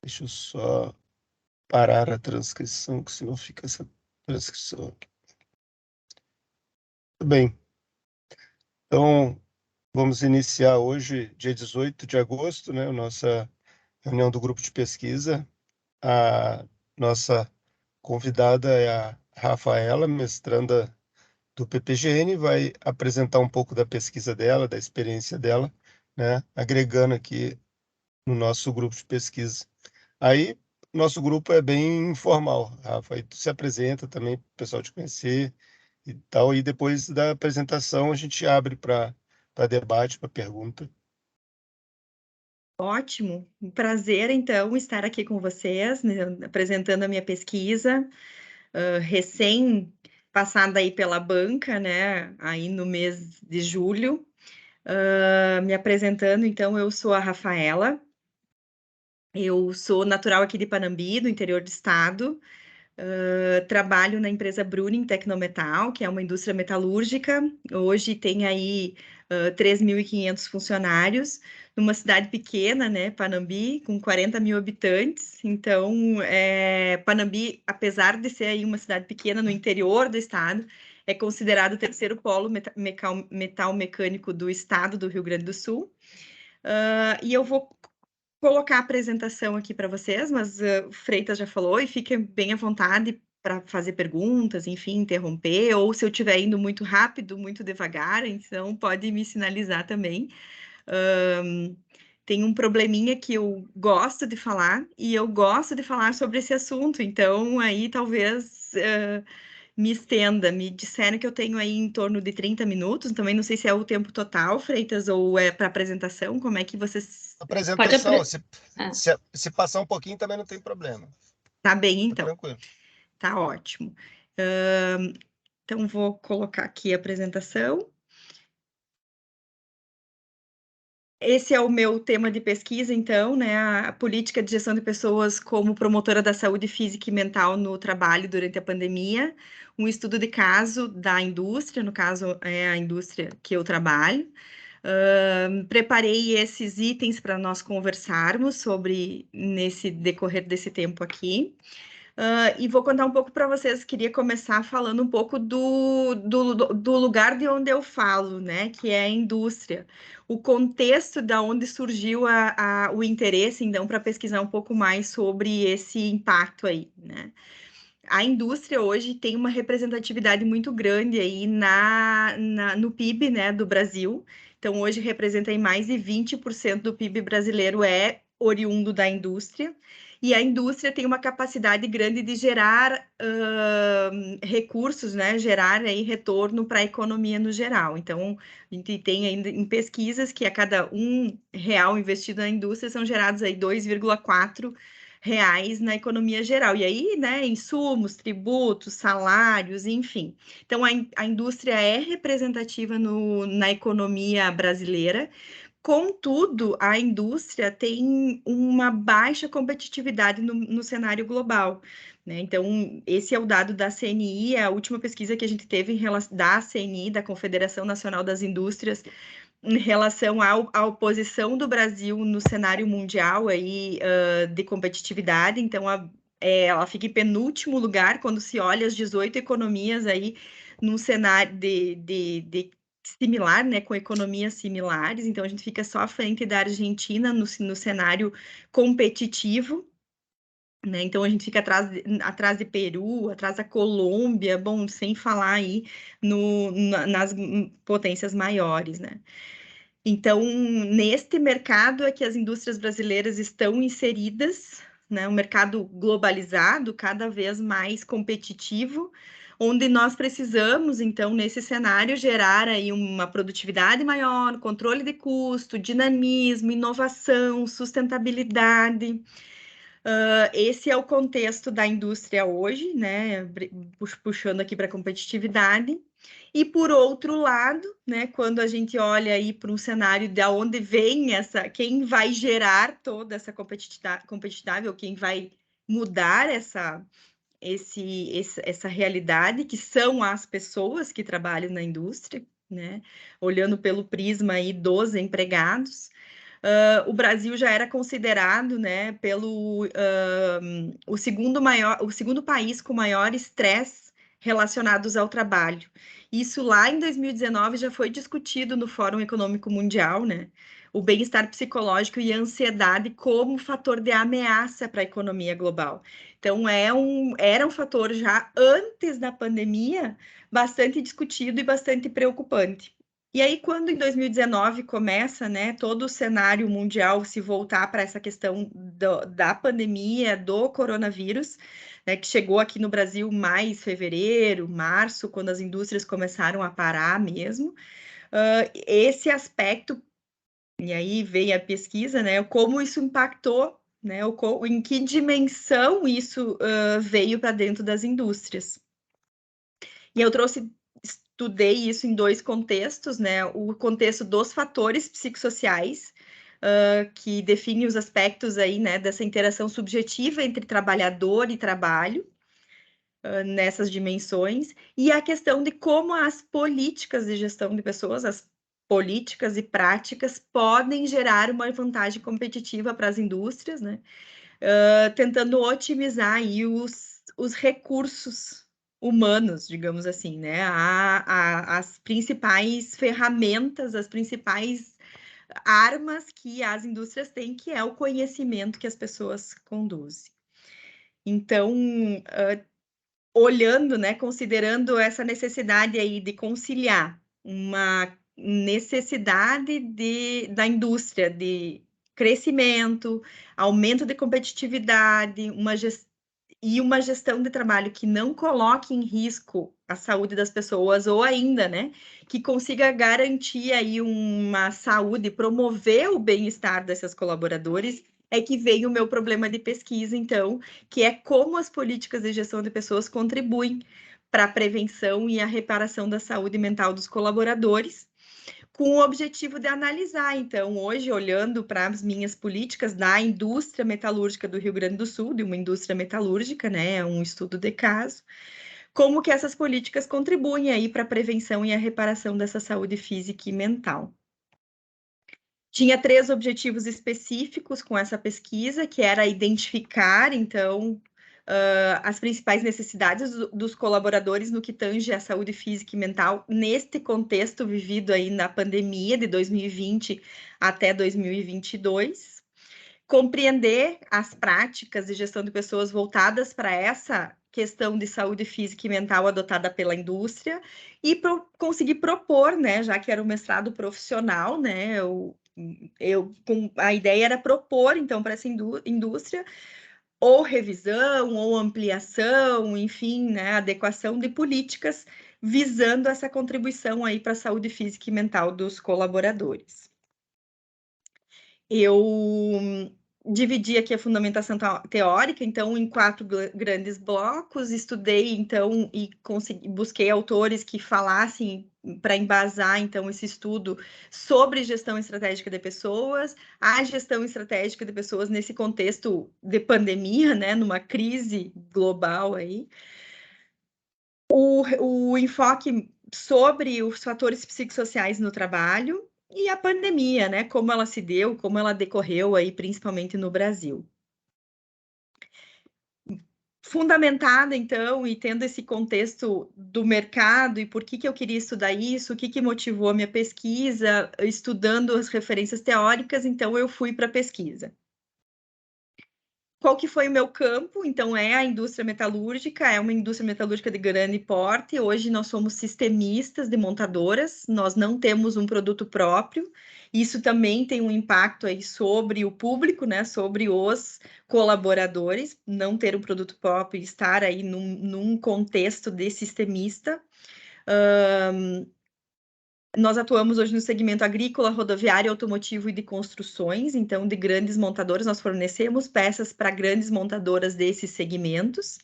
Deixa eu só parar a transcrição, que senão fica essa transcrição aqui. Tudo bem. Então, vamos iniciar hoje, dia 18 de agosto, né, a nossa reunião do grupo de pesquisa. A nossa convidada é a Rafaela, mestranda do PPGN, vai apresentar um pouco da pesquisa dela, da experiência dela, né, agregando aqui no nosso grupo de pesquisa. Aí, nosso grupo é bem informal, Rafa, aí tu se apresenta também para o pessoal te conhecer e tal, e depois da apresentação a gente abre para debate, para pergunta. Ótimo, um prazer então estar aqui com vocês, né, apresentando a minha pesquisa, recém passada aí pela banca, né, aí no mês de julho. Me apresentando, então, eu sou a Rafaela, eu sou natural aqui de Panambi, do interior do estado. Trabalho na empresa Bruning Tecnometal, que é uma indústria metalúrgica. Hoje tem aí 3.500 funcionários, numa cidade pequena, né, Panambi, com 40 mil habitantes. Então, Panambi, apesar de ser aí uma cidade pequena no interior do estado, é considerado o terceiro polo metal mecânico do estado do Rio Grande do Sul. E eu vou colocar a apresentação aqui para vocês, mas o Freitas já falou, e fiquem bem à vontade para fazer perguntas, enfim, interromper, ou se eu estiver indo muito rápido, muito devagar, então pode me sinalizar também. Tem um probleminha que eu gosto de falar, e eu gosto de falar sobre esse assunto, então aí talvez me estenda. Me disseram que eu tenho aí em torno de 30 minutos, também não sei se é o tempo total, Freitas, ou é para apresentação, como é que vocês... Pode Apresentação, apre... ah, se passar um pouquinho também não tem problema. Tá bem, Tá então. tranquilo. Tá ótimo. Então, vou colocar aqui a apresentação. Esse é o meu tema de pesquisa, então, né? A política de gestão de pessoas como promotora da saúde física e mental no trabalho durante a pandemia. Um estudo de caso da indústria, no caso, é a indústria que eu trabalho. Preparei esses itens para nós conversarmos sobre nesse decorrer desse tempo aqui. E vou contar um pouco para vocês. Queria começar falando um pouco do lugar de onde eu falo, né? Que é a indústria. O contexto da onde surgiu o interesse, então, para pesquisar um pouco mais sobre esse impacto aí, né? A indústria hoje tem uma representatividade muito grande aí no PIB, né, do Brasil. Então, hoje representa aí mais de 20% do PIB brasileiro é oriundo da indústria. E a indústria tem uma capacidade grande de gerar recursos, né, gerar aí retorno para a economia no geral. Então, a gente tem ainda em pesquisas que a cada R$ 1 investido na indústria são gerados aí 2,4 reais na economia geral. E aí, né, insumos, tributos, salários, enfim. Então, a indústria é representativa na economia brasileira. Contudo, a indústria tem uma baixa competitividade no cenário global, né? Então, esse é o dado da CNI, a última pesquisa que a gente teve da CNI, da Confederação Nacional das Indústrias, em relação à oposição do Brasil no cenário mundial aí, de competitividade. Então, ela fica em penúltimo lugar quando se olha as 18 economias aí num cenário de similar, né, com economias similares. Então, a gente fica só à frente da Argentina no cenário competitivo. Né? Então, a gente fica atrás de Peru, atrás da Colômbia, bom, sem falar aí nas potências maiores, né? Então, neste mercado é que as indústrias brasileiras estão inseridas, né? Um mercado globalizado, cada vez mais competitivo, onde nós precisamos, então, nesse cenário, gerar aí uma produtividade maior, controle de custo, dinamismo, inovação, sustentabilidade. Esse é o contexto da indústria hoje, né? Puxando aqui para a competitividade. E por outro lado, né, quando a gente olha aí para um cenário de onde vem quem vai gerar toda essa competitividade, ou quem vai mudar essa realidade, que são as pessoas que trabalham na indústria, né? Olhando pelo prisma aí dos empregados. o Brasil já era considerado, né, pelo o segundo país com maior estresse relacionados ao trabalho. Isso lá em 2019 já foi discutido no Fórum Econômico Mundial, né? O bem-estar psicológico e a ansiedade como fator de ameaça para a economia global. Então, era um fator já antes da pandemia bastante discutido e bastante preocupante. E aí, quando em 2019 começa, né, todo o cenário mundial se voltar para essa questão da pandemia, do coronavírus, né, que chegou aqui no Brasil mais fevereiro, março, quando as indústrias começaram a parar mesmo, esse aspecto, e aí vem a pesquisa, né, como isso impactou, né, em que dimensão isso veio para dentro das indústrias. E eu estudei isso em dois contextos, né? O contexto dos fatores psicossociais, que define os aspectos aí, né, dessa interação subjetiva entre trabalhador e trabalho, nessas dimensões, e a questão de como as políticas de gestão de pessoas, as políticas e práticas podem gerar uma vantagem competitiva para as indústrias, né? Tentando otimizar aí os recursos humanos, digamos assim, né? As principais ferramentas, as principais armas que as indústrias têm, que é o conhecimento que as pessoas conduzem. Então, olhando, né, considerando essa necessidade aí de conciliar uma necessidade da indústria de crescimento, aumento de competitividade, e uma gestão de trabalho que não coloque em risco a saúde das pessoas, ou ainda, né, que consiga garantir aí uma saúde, promover o bem-estar desses colaboradores, é que veio o meu problema de pesquisa, então, que é como as políticas de gestão de pessoas contribuem para a prevenção e a reparação da saúde mental dos colaboradores, com o objetivo de analisar, então, hoje, olhando para as minhas políticas da indústria metalúrgica do Rio Grande do Sul, de uma indústria metalúrgica, né, um estudo de caso, como que essas políticas contribuem aí para a prevenção e a reparação dessa saúde física e mental. Tinha 3 objetivos específicos com essa pesquisa, que era identificar, então, as principais necessidades dos colaboradores no que tange à saúde física e mental neste contexto vivido aí na pandemia de 2020 até 2022, compreender as práticas de gestão de pessoas voltadas para essa questão de saúde física e mental adotada pela indústria e conseguir propor, né, já que era um mestrado profissional, né, a ideia era propor, então, para essa indústria ou revisão, ou ampliação, enfim, né, adequação de políticas visando essa contribuição aí para a saúde física e mental dos colaboradores. Eu dividi aqui a fundamentação teórica, então, em 4 grandes blocos, estudei, então, e busquei autores que falassem para embasar, então, esse estudo sobre gestão estratégica de pessoas, a gestão estratégica de pessoas nesse contexto de pandemia, né, numa crise global aí. O enfoque sobre os fatores psicossociais no trabalho, e a pandemia, né? Como ela se deu, como ela decorreu aí, principalmente no Brasil. Fundamentada, então, e tendo esse contexto do mercado e por que eu queria estudar isso, o que motivou a minha pesquisa, estudando as referências teóricas, então eu fui para a pesquisa. Qual que foi o meu campo? Então, é a indústria metalúrgica, é uma indústria metalúrgica de grande porte. Hoje nós somos sistemistas de montadoras, nós não temos um produto próprio. Isso também tem um impacto aí sobre o público, né? Sobre os colaboradores, não ter um produto próprio e estar aí num contexto de sistemista. Nós atuamos hoje no segmento agrícola, rodoviário, automotivo e de construções, então, de grandes montadoras, nós fornecemos peças para grandes montadoras desses segmentos.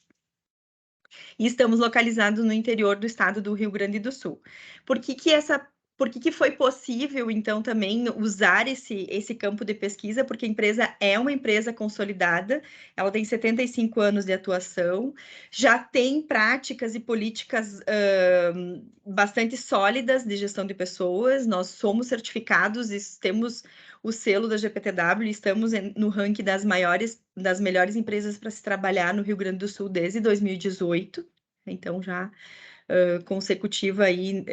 E estamos localizados no interior do estado do Rio Grande do Sul. Por que essa Por que foi possível, então, também usar esse campo de pesquisa? Porque a empresa é uma empresa consolidada, ela tem 75 anos de atuação, já tem práticas e políticas bastante sólidas de gestão de pessoas, nós somos certificados e temos o selo da GPTW, estamos no ranking das melhores empresas para se trabalhar no Rio Grande do Sul desde 2018, então já consecutiva aí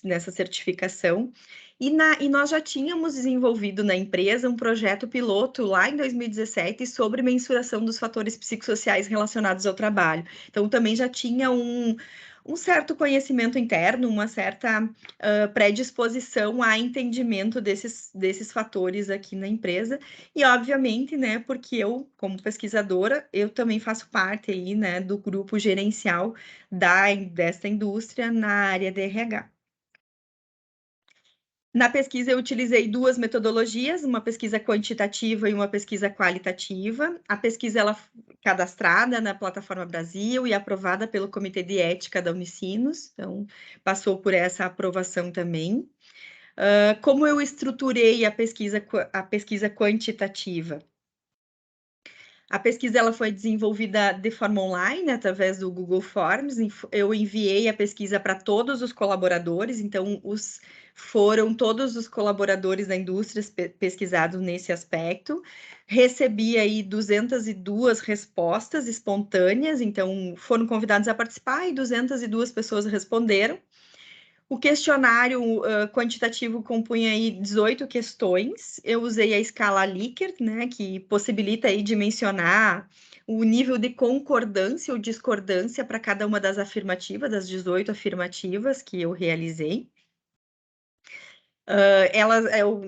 nessa certificação. E nós já tínhamos desenvolvido na empresa um projeto piloto lá em 2017 sobre mensuração dos fatores psicossociais relacionados ao trabalho. Então, também já tinha um certo conhecimento interno, uma certa predisposição a entendimento desses fatores aqui na empresa. E, obviamente, né, porque eu, como pesquisadora, eu também faço parte aí, né, do grupo gerencial desta indústria na área de RH. Na pesquisa, eu utilizei duas metodologias, uma pesquisa quantitativa e uma pesquisa qualitativa. A pesquisa ela cadastrada na Plataforma Brasil e aprovada pelo Comitê de Ética da Unicinos, então passou por essa aprovação também. Como eu estruturei a pesquisa quantitativa? A pesquisa ela foi desenvolvida de forma online, através do Google Forms. Eu enviei a pesquisa para todos os colaboradores, então foram todos os colaboradores da indústria pesquisados nesse aspecto. Recebi aí 202 respostas espontâneas, então foram convidados a participar e 202 pessoas responderam. O questionário quantitativo compunha aí 18 questões. Eu usei a escala Likert, né, que possibilita aí dimensionar o nível de concordância ou discordância para cada uma das afirmativas, das 18 afirmativas que eu realizei.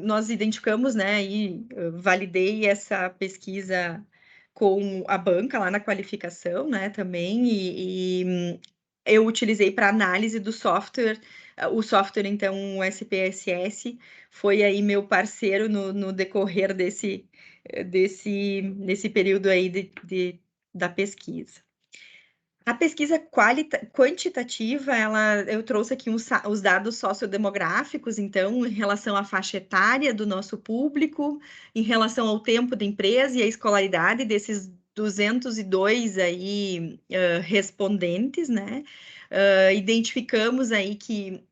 Nós identificamos, né, e validei essa pesquisa com a banca lá na qualificação, né, também, e eu utilizei para análise do software, o software, então, o SPSS, foi aí meu parceiro no decorrer desse período aí da pesquisa. A pesquisa quantitativa, eu trouxe aqui os dados sociodemográficos, então, em relação à faixa etária do nosso público, em relação ao tempo de empresa e a escolaridade desses 202 aí, respondentes, né? Identificamos aí que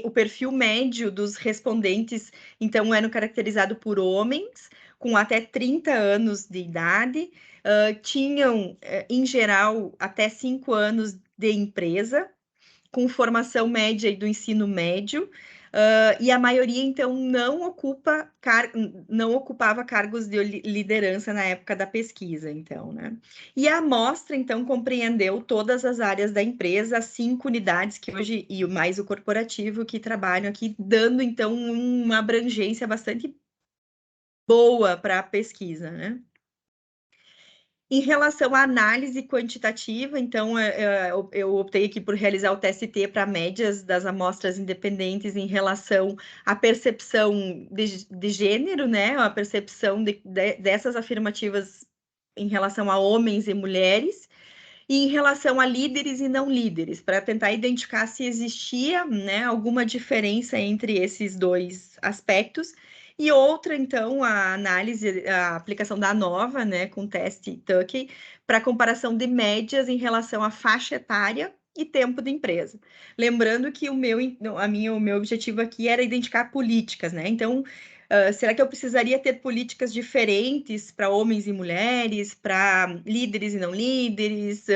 o perfil médio dos respondentes, então, era caracterizado por homens com até 30 anos de idade, tinham, em geral, até 5 anos de empresa, com formação média e do ensino médio, e a maioria, então, não ocupava cargos de liderança na época da pesquisa, então, né? E a amostra, então, compreendeu todas as áreas da empresa, as 5 unidades que hoje, e mais o corporativo, que trabalham aqui, dando, então, uma abrangência bastante boa para a pesquisa, né? Em relação à análise quantitativa, então, eu optei aqui por realizar o TST para médias das amostras independentes em relação à percepção de gênero, né? A percepção dessas afirmativas em relação a homens e mulheres, e em relação a líderes e não líderes, para tentar identificar se existia, né, alguma diferença entre esses dois aspectos. E outra, então, a análise, a aplicação da ANOVA, né, com teste Tukey, para comparação de médias em relação à faixa etária e tempo de empresa. Lembrando que o meu objetivo aqui era identificar políticas, né? Então, será que eu precisaria ter políticas diferentes para homens e mulheres, para líderes e não líderes,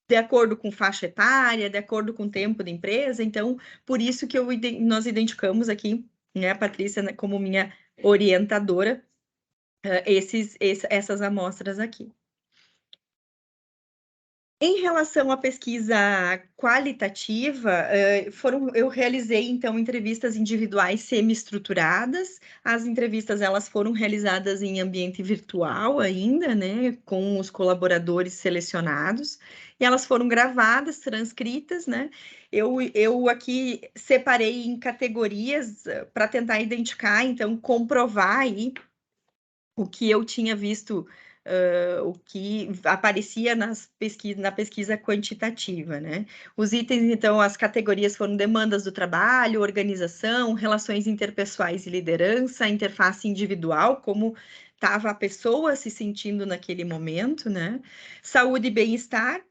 de acordo com faixa etária, de acordo com tempo de empresa? Então, por isso que nós identificamos aqui, né, a Patrícia, né, como minha orientadora, essas amostras aqui. Em relação à pesquisa qualitativa, eu realizei, então, entrevistas individuais semi-estruturadas. As entrevistas, elas foram realizadas em ambiente virtual ainda, né, com os colaboradores selecionados, e elas foram gravadas, transcritas, né. Eu aqui separei em categorias para tentar identificar, então, comprovar aí o que eu tinha visto o que aparecia na pesquisa quantitativa, né? Os itens, então, as categorias foram demandas do trabalho, organização, relações interpessoais e liderança, interface individual, como estava a pessoa se sentindo naquele momento, né? Saúde e bem-estar,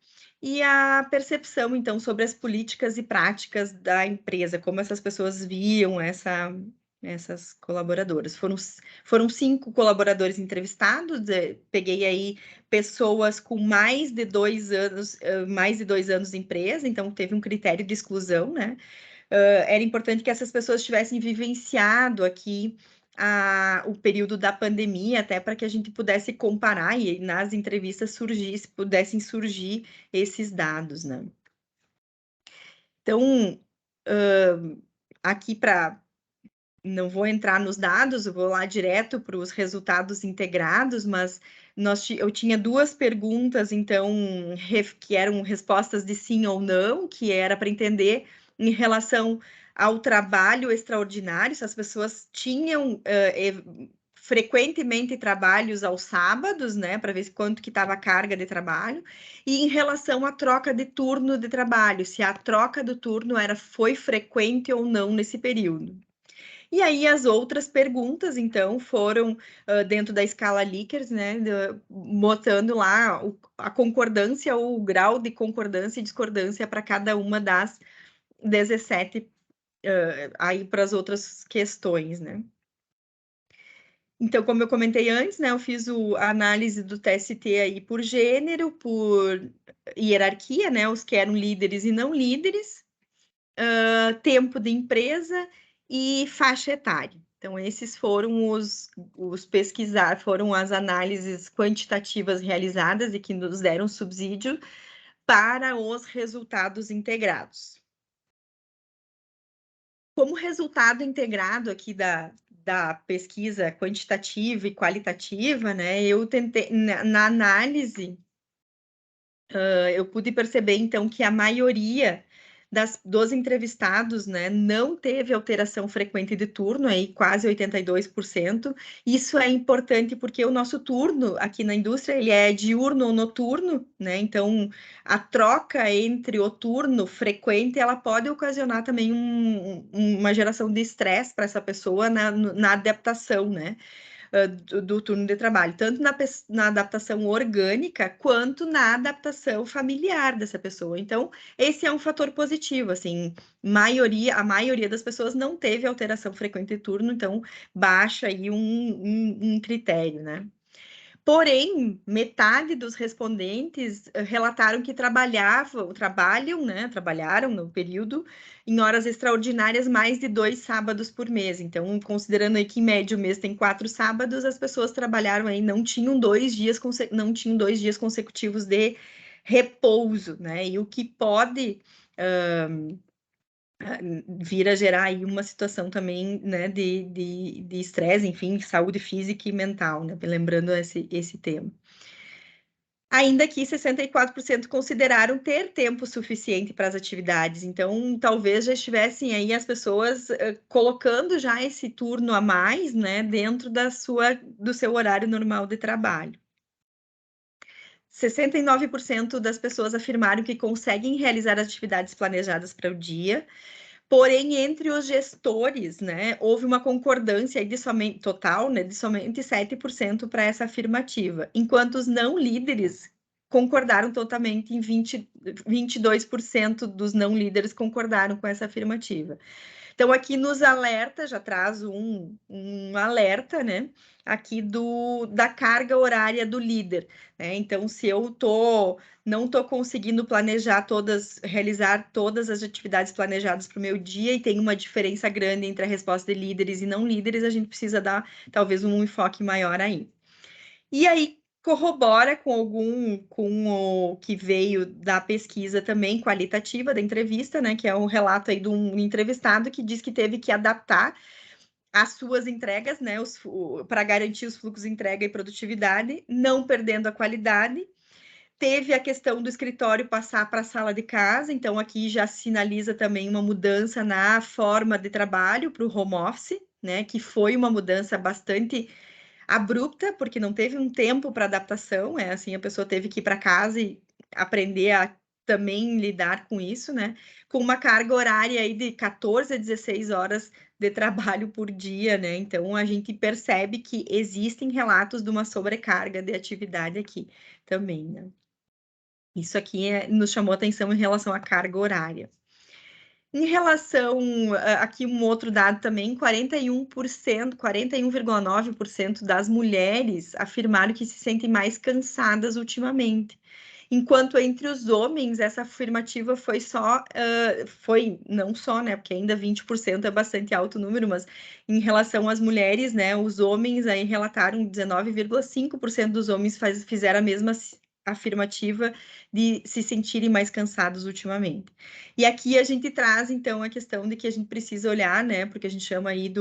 e a percepção, então, sobre as políticas e práticas da empresa, como essas pessoas viam essas colaboradoras. Foram 5 colaboradores entrevistados, peguei aí pessoas com mais de 2 anos de empresa, então teve um critério de exclusão, né? Era importante que essas pessoas tivessem vivenciado aqui o período da pandemia, até para que a gente pudesse comparar e nas entrevistas pudessem surgir esses dados, né? Então, aqui não vou entrar nos dados, eu vou lá direto para os resultados integrados, mas eu tinha 2 perguntas, então, que eram respostas de sim ou não, que era para entender em relação ao trabalho extraordinário, se as pessoas tinham frequentemente trabalhos aos sábados, né, para ver quanto que estava a carga de trabalho, e em relação à troca de turno de trabalho, se a troca do turno foi frequente ou não nesse período. E aí as outras perguntas, então, foram dentro da escala Likert, né, botando lá a concordância ou o grau de concordância e discordância para cada uma das 17 aí para as outras questões, né. Então, como eu comentei antes, né, eu fiz a análise do TST aí por gênero, por hierarquia, né, os que eram líderes e não líderes, tempo de empresa e faixa etária. Então, esses foram foram as análises quantitativas realizadas e que nos deram subsídio para os resultados integrados. Como resultado integrado aqui da pesquisa quantitativa e qualitativa, né, eu tentei, na análise, eu pude perceber, então, que a maioria dos entrevistados, né, não teve alteração frequente de turno, aí quase 82%. Isso é importante porque o nosso turno aqui na indústria, ele é diurno ou noturno, né, então a troca entre o turno frequente, ela pode ocasionar também uma geração de estresse para essa pessoa na adaptação, né, do turno de trabalho, tanto na adaptação orgânica quanto na adaptação familiar dessa pessoa. Então, esse é um fator positivo, assim, a maioria das pessoas não teve alteração frequente de turno, então baixa aí um critério, né? Porém, metade dos respondentes relataram que trabalharam no período em horas extraordinárias mais de 2 sábados por mês. Então, considerando aí que em média o mês tem 4 sábados, as pessoas trabalharam aí, não tinham 2 dias consecutivos de repouso, né? E o que pode vir a gerar aí uma situação também, né, de estresse, enfim, saúde física e mental, né? Lembrando esse tema. Ainda que 64% consideraram ter tempo suficiente para as atividades, então talvez já estivessem aí as pessoas colocando já esse turno a mais, né, dentro do seu horário normal de trabalho. 69% das pessoas afirmaram que conseguem realizar atividades planejadas para o dia, porém, entre os gestores, né, houve uma concordância aí de somente 7% para essa afirmativa, enquanto os não líderes concordaram totalmente 22% dos não líderes concordaram com essa afirmativa. Então, aqui nos alerta, já traz um alerta, né? Aqui da carga horária do líder, né? Então, se eu não estou conseguindo realizar todas as atividades planejadas para o meu dia e tem uma diferença grande entre a resposta de líderes e não líderes, a gente precisa dar talvez um enfoque maior aí. E aí, corrobora com o que veio da pesquisa também qualitativa da entrevista, né? Que é um relato aí de um entrevistado que diz que teve que adaptar as suas entregas, né? Para garantir os fluxos de entrega e produtividade, não perdendo a qualidade. Teve a questão do escritório passar para a sala de casa, então aqui já sinaliza também uma mudança na forma de trabalho para o home office, né? Que foi uma mudança bastante abrupta, porque não teve um tempo para adaptação, assim, a pessoa teve que ir para casa e aprender a também lidar com isso, né? Com uma carga horária aí de 14 a 16 horas de trabalho por dia, né? Então a gente percebe que existem relatos de uma sobrecarga de atividade aqui também, né? Isso aqui nos chamou atenção em relação à carga horária. Em relação, aqui um outro dado também, 41%, 41,9% das mulheres afirmaram que se sentem mais cansadas ultimamente. Enquanto entre os homens, essa afirmativa foi só, não só, né, porque ainda 20% é bastante alto número, mas em relação às mulheres, né, os homens aí relataram 19,5% dos homens fizeram a mesma afirmativa de se sentirem mais cansados ultimamente. E aqui a gente traz, então, a questão de que a gente precisa olhar, né, porque a gente chama aí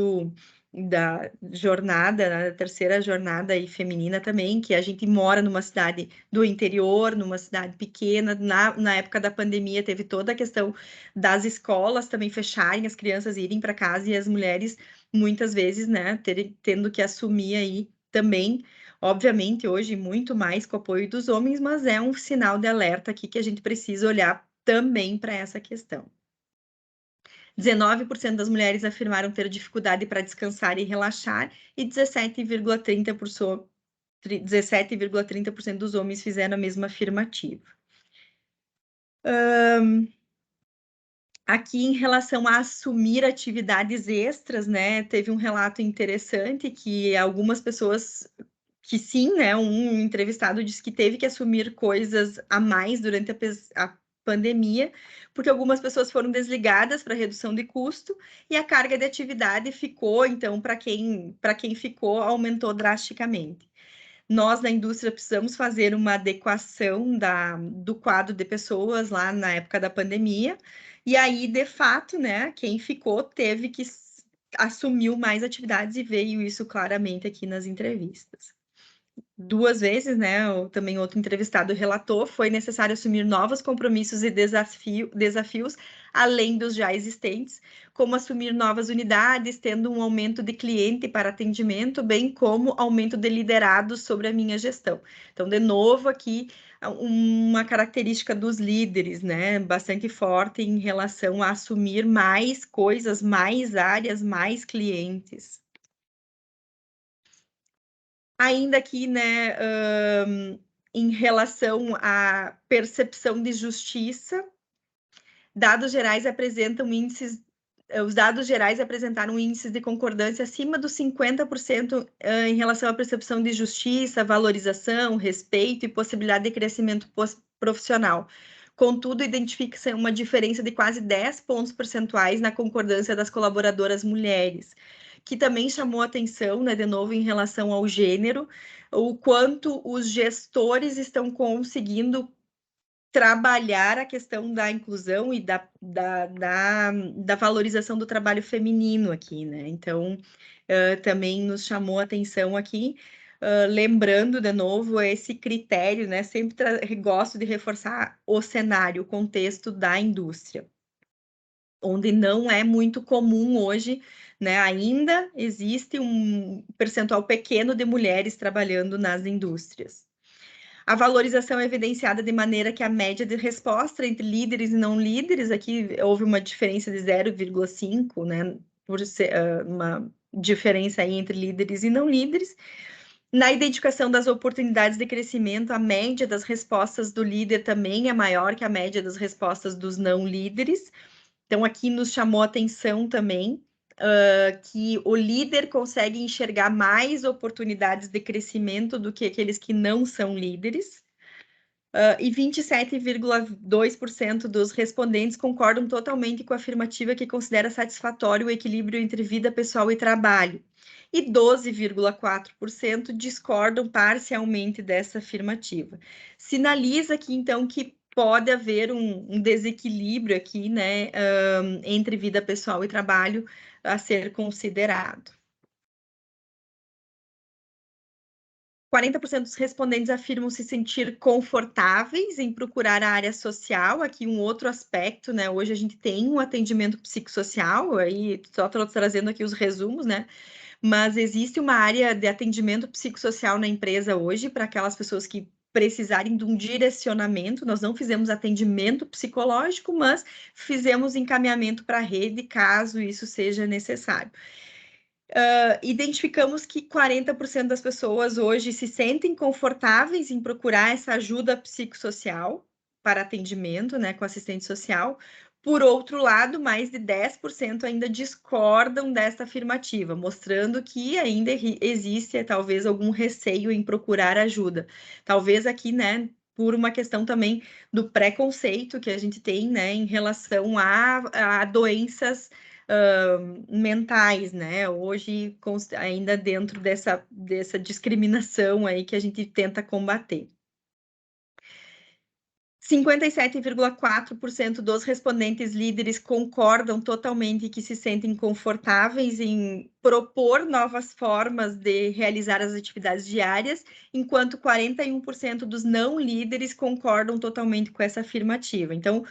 da jornada, né, da terceira jornada aí feminina também, que a gente mora numa cidade do interior, numa cidade pequena, na época da pandemia teve toda a questão das escolas também fecharem, as crianças irem para casa e as mulheres, muitas vezes, né, tendo que assumir aí também, obviamente, hoje muito mais com o apoio dos homens, mas é um sinal de alerta aqui que a gente precisa olhar também para essa questão. 19% das mulheres afirmaram ter dificuldade para descansar e relaxar, e 17,30% dos homens fizeram a mesma afirmativa. Aqui, em relação a assumir atividades extras, né, teve um relato interessante que algumas pessoas que sim, né, um entrevistado disse que teve que assumir coisas a mais durante a pandemia, porque algumas pessoas foram desligadas para redução de custo e a carga de atividade ficou, então, para quem ficou, aumentou drasticamente. Nós, na indústria, precisamos fazer uma adequação do quadro de pessoas lá na época da pandemia, e aí, de fato, né, quem ficou teve que assumiu mais atividades e veio isso claramente aqui nas entrevistas. 2 vezes, né, também outro entrevistado relatou, foi necessário assumir novos compromissos e desafios, além dos já existentes, como assumir novas unidades, tendo um aumento de cliente para atendimento, bem como aumento de liderados sobre a minha gestão. Então, de novo, aqui, uma característica dos líderes, né, bastante forte em relação a assumir mais coisas, mais áreas, mais clientes. Ainda aqui, né, em relação à percepção de justiça, dados gerais apresentam índices, os dados gerais apresentaram índices de concordância acima dos 50% em relação à percepção de justiça, valorização, respeito e possibilidade de crescimento profissional. Contudo, identifica-se uma diferença de quase 10 pontos percentuais na concordância das colaboradoras mulheres, que também chamou atenção, né, de novo, em relação ao gênero, o quanto os gestores estão conseguindo trabalhar a questão da inclusão e da valorização do trabalho feminino aqui, né? Então, também nos chamou atenção aqui, lembrando de novo esse critério, né? Sempre gosto de reforçar o cenário, o contexto da indústria, onde não é muito comum hoje, né? Ainda existe um percentual pequeno de mulheres trabalhando nas indústrias. A valorização é evidenciada de maneira que a média de resposta entre líderes e não líderes, aqui houve uma diferença de 0,5, né? Por ser uma diferença aí entre líderes e não líderes. Na identificação das oportunidades de crescimento, a média das respostas do líder também é maior que a média das respostas dos não líderes. Então, aqui nos chamou a atenção também que o líder consegue enxergar mais oportunidades de crescimento do que aqueles que não são líderes. E 27,2% dos respondentes concordam totalmente com a afirmativa que considera satisfatório o equilíbrio entre vida pessoal e trabalho. E 12,4% discordam parcialmente dessa afirmativa. Sinaliza aqui, então, que pode haver um desequilíbrio aqui, né, entre vida pessoal e trabalho a ser considerado. 40% dos respondentes afirmam se sentir confortáveis em procurar a área social. Aqui um outro aspecto, né? Hoje a gente tem um atendimento psicossocial, aí só estou trazendo aqui os resumos, né? mas existe uma área de atendimento psicossocial na empresa hoje para aquelas pessoas que precisarem de um direcionamento. Nós não fizemos atendimento psicológico, mas fizemos encaminhamento para a rede, caso isso seja necessário. Identificamos que 40% das pessoas hoje se sentem confortáveis em procurar essa ajuda psicossocial para atendimento, né, com assistente social. Por outro lado, mais de 10% ainda discordam desta afirmativa, mostrando que ainda existe talvez algum receio em procurar ajuda. Talvez aqui, né, por uma questão também do preconceito que a gente tem, né, em relação a doenças mentais, né? Hoje, ainda dentro dessa discriminação aí que a gente tenta combater. 57,4% dos respondentes líderes concordam totalmente que se sentem confortáveis em propor novas formas de realizar as atividades diárias, enquanto 41% dos não líderes concordam totalmente com essa afirmativa. Então,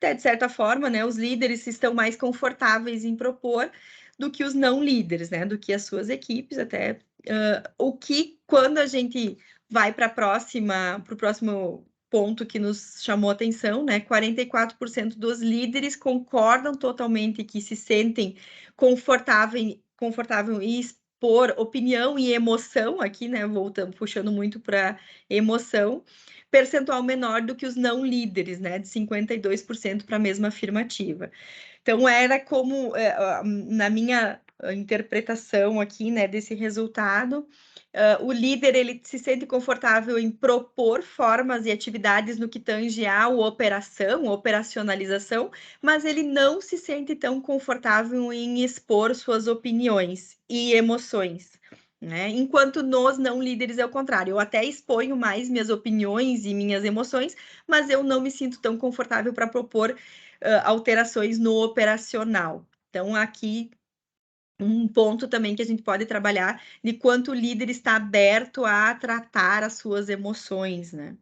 até de certa forma, né, os líderes estão mais confortáveis em propor do que os não líderes, né, do que as suas equipes, até o que, quando a gente vai para o próximo ponto que nos chamou a atenção, né, 44% dos líderes concordam totalmente que se sentem confortável em expor opinião e emoção, aqui, né, voltando, puxando muito para emoção, percentual menor do que os não líderes, né, de 52% para a mesma afirmativa. Então, era como, na minha interpretação aqui, né, desse resultado, o líder, ele se sente confortável em propor formas e atividades no que tange à operacionalização, mas ele não se sente tão confortável em expor suas opiniões e emoções. Né? Enquanto nos não líderes é o contrário, eu até exponho mais minhas opiniões e minhas emoções, mas eu não me sinto tão confortável para propor alterações no operacional. Então, aqui um ponto também que a gente pode trabalhar de quanto o líder está aberto a tratar as suas emoções, né?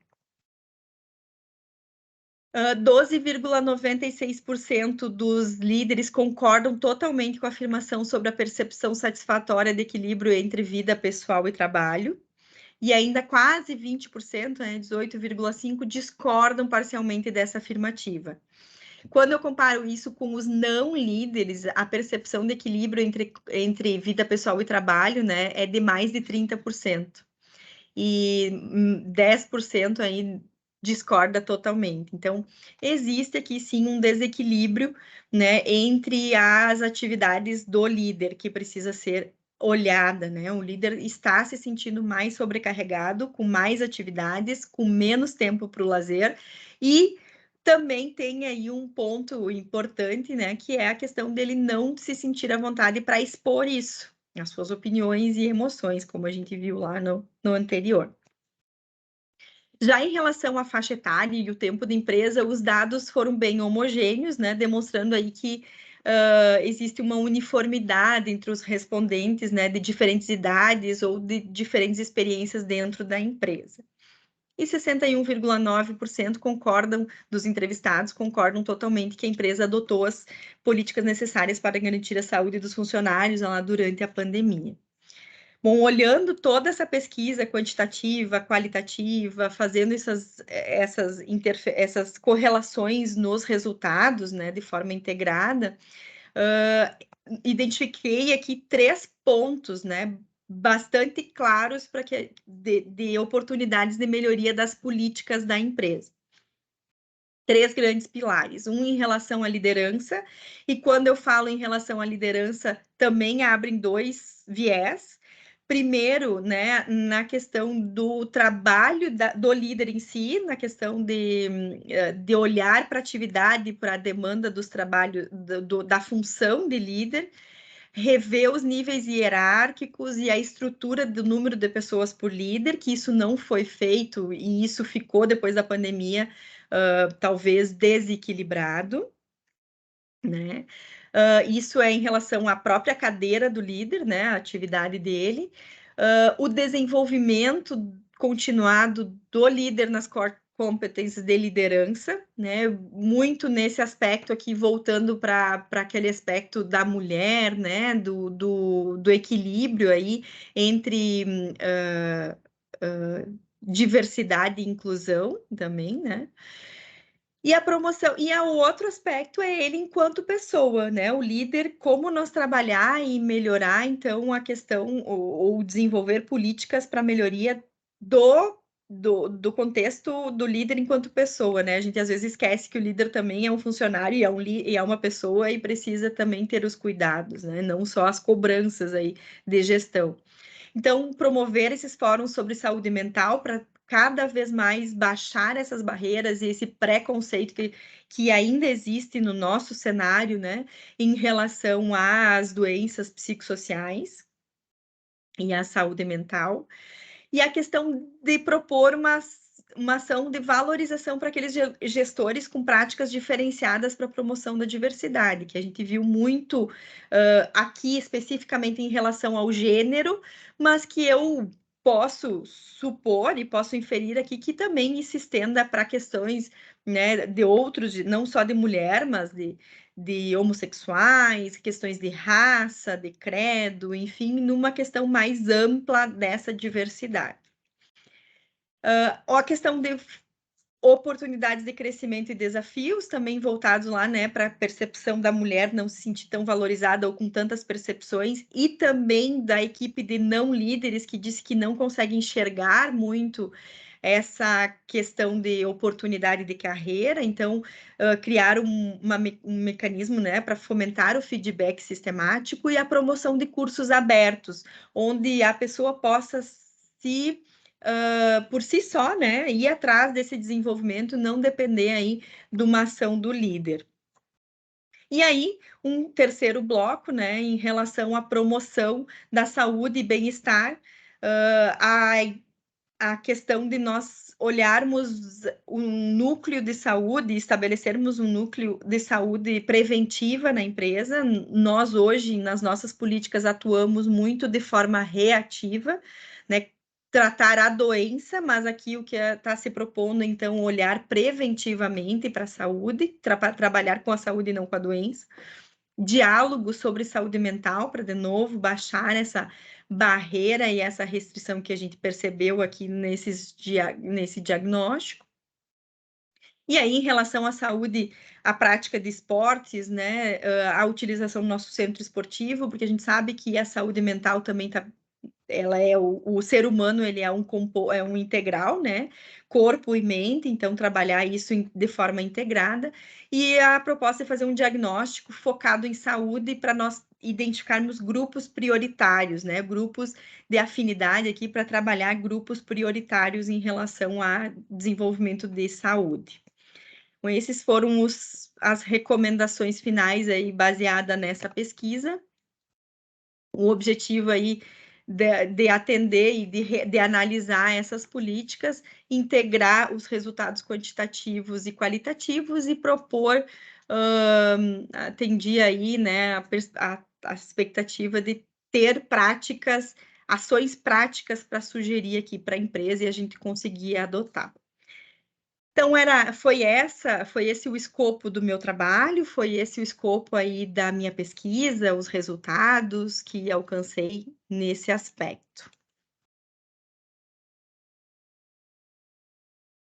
12,96% dos líderes concordam totalmente com a afirmação sobre a percepção satisfatória de equilíbrio entre vida pessoal e trabalho. E ainda quase 20%, né, 18,5%, discordam parcialmente dessa afirmativa. Quando eu comparo isso com os não líderes, a percepção de equilíbrio entre vida pessoal e trabalho, né, é de mais de 30%. E 10% aí discorda totalmente. Então, existe aqui sim um desequilíbrio, né, entre as atividades do líder que precisa ser olhada, né? O líder está se sentindo mais sobrecarregado, com mais atividades, com menos tempo para o lazer, e também tem aí um ponto importante, né, que é a questão dele não se sentir à vontade para expor isso, as suas opiniões e emoções, como a gente viu lá no anterior. Já em relação à faixa etária e o tempo de empresa, os dados foram bem homogêneos, né, demonstrando aí que existe uma uniformidade entre os respondentes, né, de diferentes idades ou de diferentes experiências dentro da empresa. E 61,9% dos entrevistados concordam totalmente que a empresa adotou as políticas necessárias para garantir a saúde dos funcionários lá durante a pandemia. Bom, olhando toda essa pesquisa quantitativa, qualitativa, fazendo essas correlações nos resultados, né, de forma integrada, identifiquei aqui 3 pontos, né, bastante claros para que de oportunidades de melhoria das políticas da empresa. 3 grandes pilares, um em relação à liderança, e quando eu falo em relação à liderança, também abrem 2 viés. Primeiro, né, na questão do trabalho do líder em si, na questão de olhar para a atividade, para a demanda dos trabalhos, da função de líder, rever os níveis hierárquicos e a estrutura do número de pessoas por líder, que isso não foi feito e isso ficou depois da pandemia, talvez desequilibrado, né? Isso é em relação à própria cadeira do líder, né? A atividade dele, o desenvolvimento continuado do líder nas competências de liderança, né? Muito nesse aspecto aqui, voltando para aquele aspecto da mulher, né? Do equilíbrio aí entre diversidade e inclusão também, né? E a promoção, e o outro aspecto é ele enquanto pessoa, né? O líder, como nós trabalhar e melhorar, então, a questão, ou desenvolver políticas para melhoria do contexto do líder enquanto pessoa, né? A gente às vezes esquece que o líder também é um funcionário e é uma pessoa e precisa também ter os cuidados, né? Não só as cobranças aí de gestão. Então, promover esses fóruns sobre saúde mental para cada vez mais baixar essas barreiras e esse preconceito que ainda existe no nosso cenário, né, em relação às doenças psicossociais e à saúde mental. E a questão de propor uma ação de valorização para aqueles gestores com práticas diferenciadas para a promoção da diversidade, que a gente viu muito aqui especificamente em relação ao gênero, mas que eu posso supor e posso inferir aqui que também se estenda para questões, né, de outros, não só de mulher, mas de homossexuais, questões de raça, de credo, enfim, numa questão mais ampla dessa diversidade. A questão de oportunidades de crescimento e desafios, também voltados lá, né, para a percepção da mulher não se sentir tão valorizada ou com tantas percepções, e também da equipe de não líderes que disse que não consegue enxergar muito essa questão de oportunidade de carreira, então criar um mecanismo, né, para fomentar o feedback sistemático e a promoção de cursos abertos, onde a pessoa possa se por si só, né, ir atrás desse desenvolvimento, não depender aí de uma ação do líder. E aí, um terceiro bloco, né, em relação à promoção da saúde e bem-estar, a questão de nós olharmos um núcleo de saúde, estabelecermos um núcleo de saúde preventiva na empresa. Nós hoje, nas nossas políticas, atuamos muito de forma reativa, né? Tratar a doença, mas aqui o que está se propondo, então, olhar preventivamente para a saúde, trabalhar com a saúde e não com a doença. Diálogo sobre saúde mental, para, de novo, baixar essa barreira e essa restrição que a gente percebeu aqui nesse diagnóstico. E aí, em relação à saúde, a prática de esportes, né, a utilização do nosso centro esportivo, porque a gente sabe que a saúde mental também está ela é o ser humano, ele é um integral, né? Corpo e mente, então trabalhar isso de forma integrada. E a proposta é fazer um diagnóstico focado em saúde para nós identificarmos grupos prioritários, né? Grupos de afinidade aqui para trabalhar grupos prioritários em relação a desenvolvimento de saúde. Então, esses foram as recomendações finais aí baseada nessa pesquisa. O objetivo aí de atender e de analisar essas políticas, integrar os resultados quantitativos e qualitativos e propor, atendia aí, né, a expectativa de ter práticas, ações práticas para sugerir aqui para a empresa e a gente conseguir adotar. Então, foi esse o escopo do meu trabalho, foi esse o escopo aí da minha pesquisa, os resultados que alcancei nesse aspecto.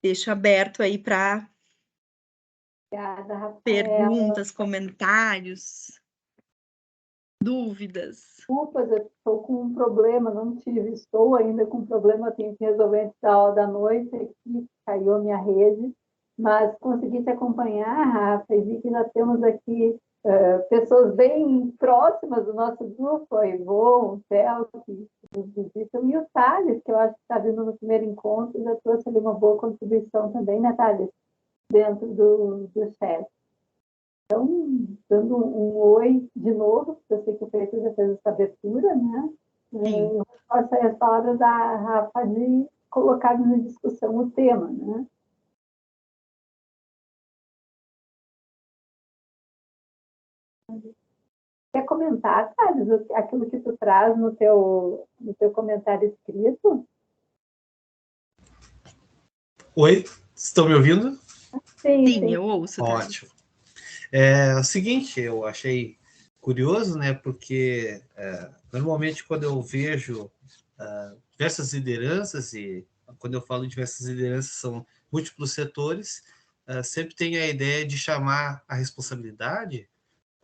Deixo aberto aí para perguntas, comentários, dúvidas. Desculpas, eu estou com um problema, estou ainda com um problema, tenho que resolver antes da aula da noite, aqui caiu a minha rede, mas consegui te acompanhar, Rafa, e vi que nós temos aqui pessoas bem próximas do nosso grupo, a Ivon, o Theo, que nos visitam, e o Thales, que eu acho que está vindo no primeiro encontro, já trouxe ali uma boa contribuição também, né, Thales? Dentro do chat. Então, dando um oi de novo, eu sei que o Pedro já fez essa abertura, né? Eu faço as palavras da Rafa de colocarmos em discussão o tema, né? Quer comentar, Thales, aquilo que tu traz no teu comentário escrito? Oi? Estão me ouvindo? Sim, Sim, sim. eu ouço, tá? Ótimo. É o seguinte, eu achei curioso, né? Porque normalmente quando eu vejo diversas lideranças, e quando eu falo diversas lideranças, são múltiplos setores, sempre tem a ideia de chamar a responsabilidade,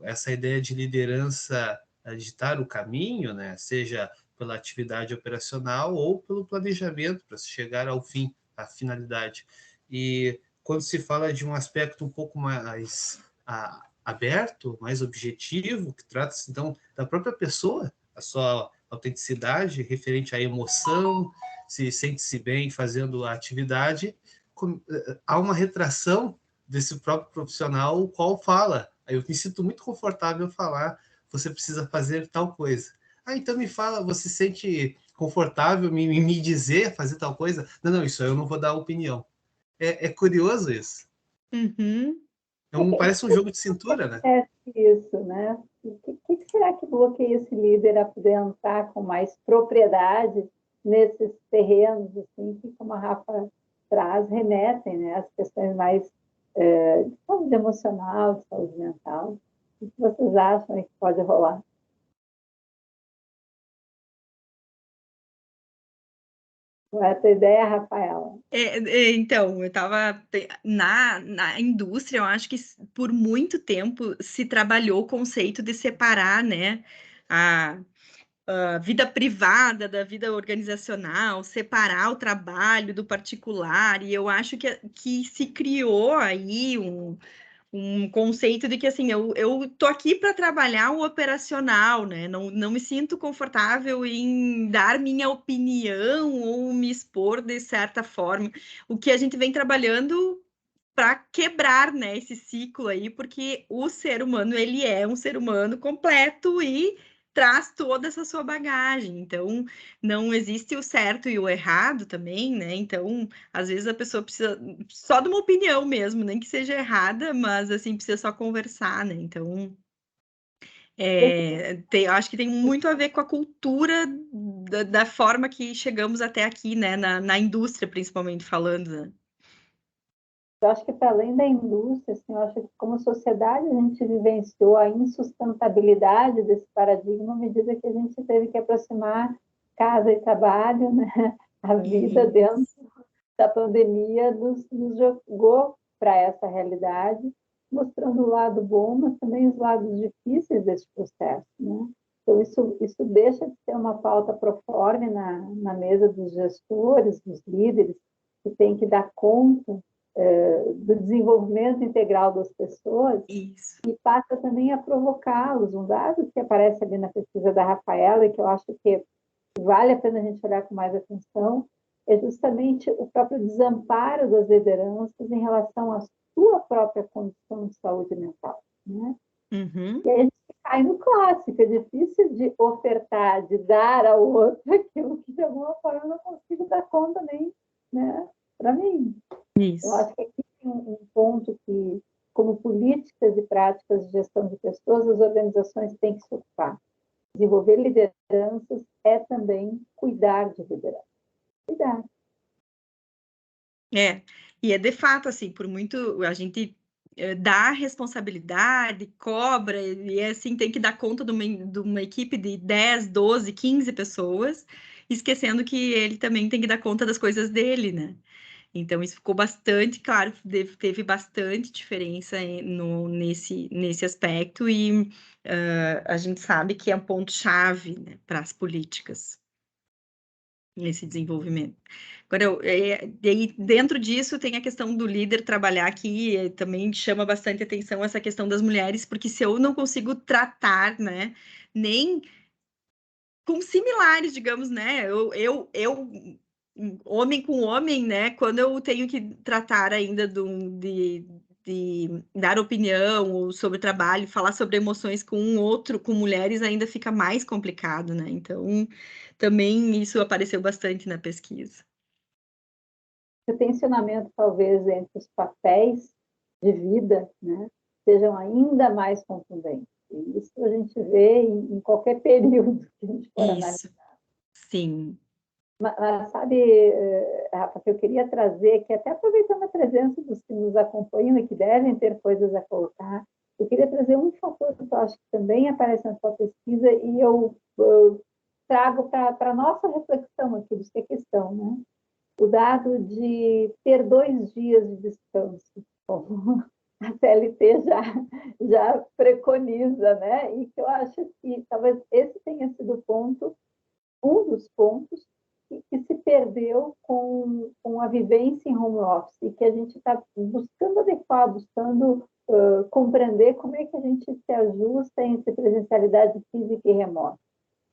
essa ideia de liderança ditar o caminho, né? Seja pela atividade operacional ou pelo planejamento para se chegar ao fim, à finalidade. E quando se fala de um aspecto um pouco mais aberto, mais objetivo, que trata-se então da própria pessoa, a sua autenticidade referente à emoção, se sente-se bem fazendo a atividade, há uma retração desse próprio profissional, o qual fala, eu me sinto muito confortável em falar, você precisa fazer tal coisa. Então me fala, você se sente confortável me dizer fazer tal coisa? Não, isso eu não vou dar opinião. É curioso isso. Uhum. Parece um jogo de cintura, né? É isso, né? O que será que bloqueia esse líder a poder entrar com mais propriedade nesses terrenos, assim, que, como a Rafa traz, remetem, né, às questões mais de saúde emocional, de saúde mental? O que vocês acham que pode rolar? Qual é a tua ideia, Rafaela? Então, eu estava na indústria, eu acho que por muito tempo se trabalhou o conceito de separar, né, a vida privada da vida organizacional, separar o trabalho do particular, e eu acho que se criou aí um conceito de que assim, eu tô aqui para trabalhar o operacional, né? Não me sinto confortável em dar minha opinião ou me expor de certa forma. O que a gente vem trabalhando para quebrar, né, esse ciclo aí, porque o ser humano, ele é um ser humano completo e traz toda essa sua bagagem. Então, não existe o certo e o errado também, né? Então, às vezes a pessoa precisa só de uma opinião mesmo, nem que seja errada, mas assim, precisa só conversar, né? Então, eu acho que tem muito a ver com a cultura da forma que chegamos até aqui, né? Na indústria, principalmente falando, né? Eu acho que, para além da indústria, assim, eu acho que, como sociedade, a gente vivenciou a insustentabilidade desse paradigma à medida que a gente teve que aproximar casa e trabalho, né? A vida dentro da pandemia nos jogou para essa realidade, mostrando o lado bom, mas também os lados difíceis desse processo, né? Então, isso deixa de ser uma pauta proforme na mesa dos gestores, dos líderes, que tem que dar conta do desenvolvimento integral das pessoas. Isso. E passa também a provocá-los. Um dado que aparece ali na pesquisa da Rafaela, e que eu acho que vale a pena a gente olhar com mais atenção, é justamente o próprio desamparo das lideranças em relação à sua própria condição de saúde mental, né? Uhum. E aí a gente cai no clássico, é difícil de ofertar, de dar ao outro aquilo que de alguma forma eu não consigo dar conta nem, né, para mim. Isso. Eu acho que aqui tem um ponto que, como políticas e práticas de gestão de pessoas, as organizações têm que se ocupar. Desenvolver lideranças é também cuidar de liderança. Cuidar. E é de fato assim, por muito a gente dá responsabilidade, cobra, e assim tem que dar conta de uma equipe de 10, 12, 15 pessoas, esquecendo que ele também tem que dar conta das coisas dele, né? Então, isso ficou bastante claro, teve bastante diferença nesse aspecto, e a gente sabe que é um ponto-chave, né, para as políticas nesse desenvolvimento. Agora, dentro disso, tem a questão do líder trabalhar aqui, também chama bastante atenção essa questão das mulheres, porque se eu não consigo tratar, né, nem com similares, digamos, né, homem com homem, né, quando eu tenho que tratar ainda de dar opinião sobre o trabalho, falar sobre emoções com um outro, com mulheres, ainda fica mais complicado, né, então também isso apareceu bastante na pesquisa. O tensionamento, talvez, entre os papéis de vida, né, sejam ainda mais contundentes. E isso a gente vê em qualquer período que a gente for analisar. Sim. Mas sabe, Rafa, que eu queria trazer, que até aproveitando a presença dos que nos acompanham e que devem ter coisas a colocar, eu queria trazer um fator que eu acho que também aparece na sua pesquisa e eu trago para a nossa reflexão aqui do que é questão, né? O dado de ter 2 dias de descanso, como a CLT já preconiza, né? E que eu acho que talvez esse tenha sido o ponto, um dos pontos que se perdeu com a vivência em home office, e que a gente está buscando adequar, buscando compreender como é que a gente se ajusta entre presencialidade física e remota.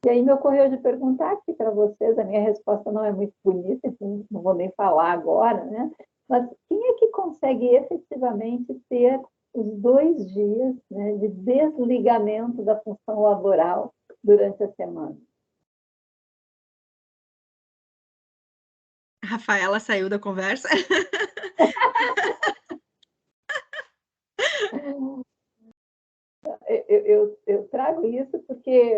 E aí me ocorreu de perguntar aqui para vocês, a minha resposta não é muito bonita, então não vou nem falar agora, né? Mas quem é que consegue efetivamente ter os 2 dias, né, de desligamento da função laboral durante a semana? A Rafaela saiu da conversa. Eu trago isso porque,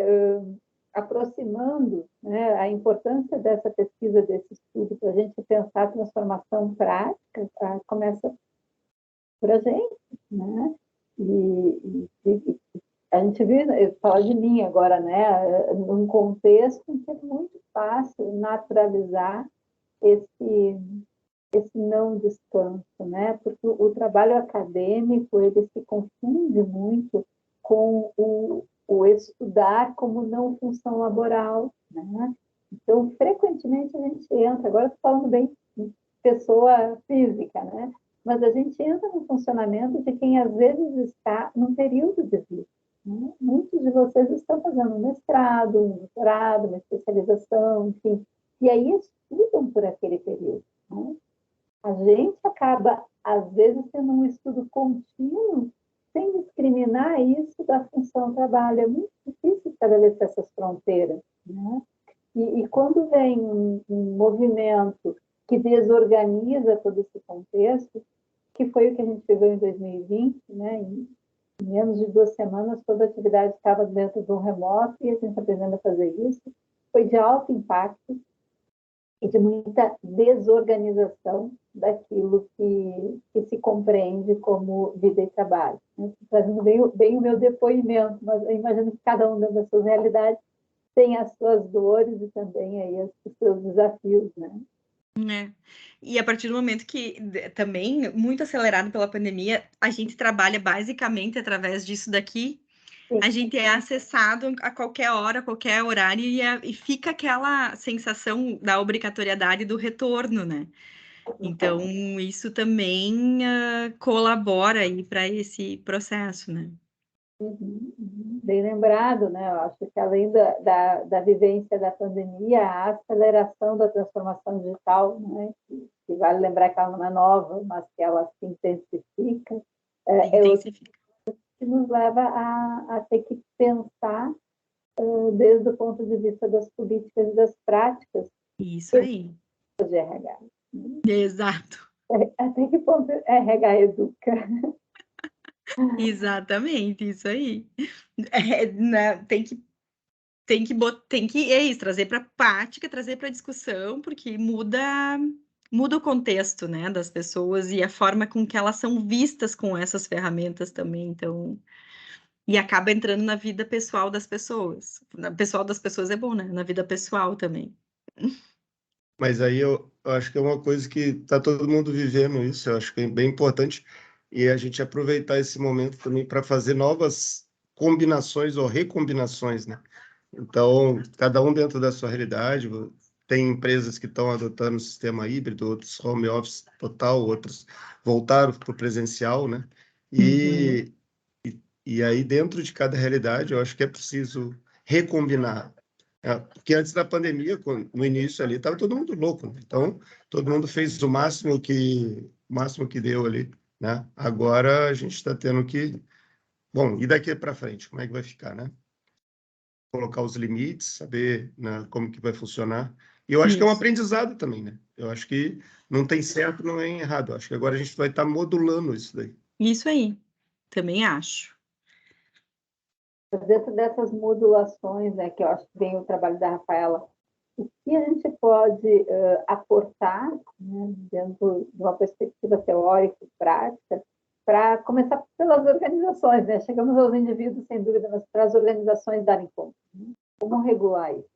aproximando, né, a importância dessa pesquisa, desse estudo, para a gente pensar a transformação prática, começa por a gente, né? E a gente viu, eu falo de mim agora, né, num contexto em que é muito fácil naturalizar esse não descanso, né? Porque o trabalho acadêmico, ele se confunde muito com o estudar como não função laboral, né? Então, frequentemente a gente entra, agora estou falando bem de pessoa física, né? Mas a gente entra no funcionamento de quem às vezes está num período de vida, né? Muitos de vocês estão fazendo um mestrado, um doutorado, uma especialização, enfim, e aí estudam por aquele período, né? A gente acaba, às vezes, tendo um estudo contínuo, sem discriminar isso da função trabalho. É muito difícil estabelecer essas fronteiras, né? E quando vem um movimento que desorganiza todo esse contexto, que foi o que a gente viveu em 2020, né? Em menos de 2 semanas, toda a atividade estava dentro do remoto e a gente aprendendo a fazer isso. Foi de alto impacto e de muita desorganização daquilo que se compreende como vida e trabalho. Trazendo bem o meu depoimento, mas eu imagino que cada um das suas realidades tem as suas dores e também aí os seus desafios, né? É. E a partir do momento que também, muito acelerado pela pandemia, a gente trabalha basicamente através disso daqui. Sim. A gente é acessado a qualquer hora, qualquer horário, e fica aquela sensação da obrigatoriedade do retorno, né? Então, isso também colabora aí para esse processo, né? Bem lembrado, né? Eu acho que além da vivência da pandemia, a aceleração da transformação digital, né? Que vale lembrar que ela não é nova, mas que ela se intensifica, Intensifica. que nos leva a ter que pensar desde o ponto de vista das políticas e das práticas Isso aí. de RH. Exato. Até que ponto RH educa? Exatamente, isso aí. Né, é isso, trazer para a prática, trazer para a discussão, porque muda o contexto, né, das pessoas e a forma com que elas são vistas com essas ferramentas também, então, e acaba entrando na vida pessoal das pessoas. Na pessoal das pessoas é bom, né? Na vida pessoal também. Mas aí eu acho que é uma coisa que está todo mundo vivendo isso, eu acho que é bem importante, e a gente aproveitar esse momento também para fazer novas combinações ou recombinações, né? Então, cada um dentro da sua realidade, tem empresas que estão adotando o sistema híbrido, outros home office total, outros voltaram para o presencial, né? E aí, dentro de cada realidade, eu acho que é preciso recombinar. Porque antes da pandemia, no início ali, estava todo mundo louco, né? Então, todo mundo fez o máximo que deu ali, né? Agora a gente está tendo que... Bom, e daqui para frente, como é que vai ficar, né? Colocar os limites, saber, né, como que vai funcionar. E eu acho que é um aprendizado também, né? Eu acho que não tem certo, não é errado. Eu acho que agora a gente vai estar modulando isso daí. Isso aí, também acho. Dentro dessas modulações, né, que eu acho que vem o trabalho da Rafaela, o que a gente pode aportar, né, dentro de uma perspectiva teórica e prática, para começar pelas organizações, né? Chegamos aos indivíduos, sem dúvida, mas para as organizações darem conta, né? Como regular isso?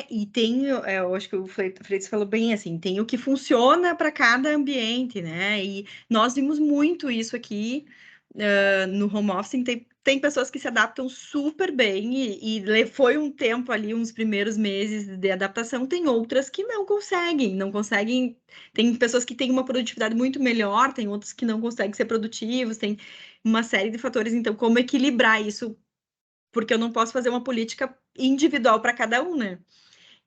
E tem, eu acho que o Freitas falou bem assim, tem o que funciona para cada ambiente, né? E nós vimos muito isso aqui no home office. Tem pessoas que se adaptam super bem e foi um tempo ali, uns primeiros meses de adaptação. Tem outras que não conseguem. Tem pessoas que têm uma produtividade muito melhor, tem outros que não conseguem ser produtivos, tem uma série de fatores. Então, como equilibrar isso? Porque eu não posso fazer uma política individual para cada um, né?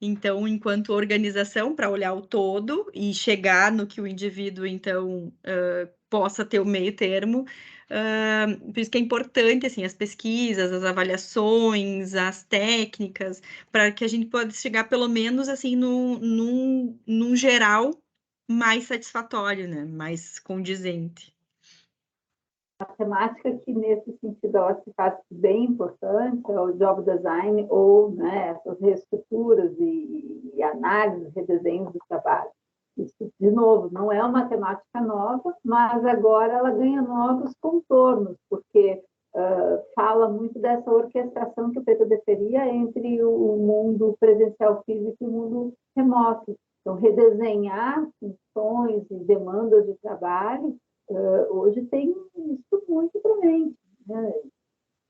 Então, enquanto organização, para olhar o todo e chegar no que o indivíduo, então, possa ter o meio termo, por isso que é importante, assim, as pesquisas, as avaliações, as técnicas, para que a gente possa chegar, pelo menos, assim, num geral mais satisfatório, né? Mais condizente. A temática que, nesse sentido, ela se faz bem importante é o job design ou, né, essas reestruturas e análises, redesenhos do trabalho. Isso, de novo, não é uma temática nova, mas agora ela ganha novos contornos, porque fala muito dessa orquestração que o PTD teria entre o mundo presencial físico e o mundo remoto. Então, redesenhar funções e demandas de trabalho hoje tem isso muito presente, né?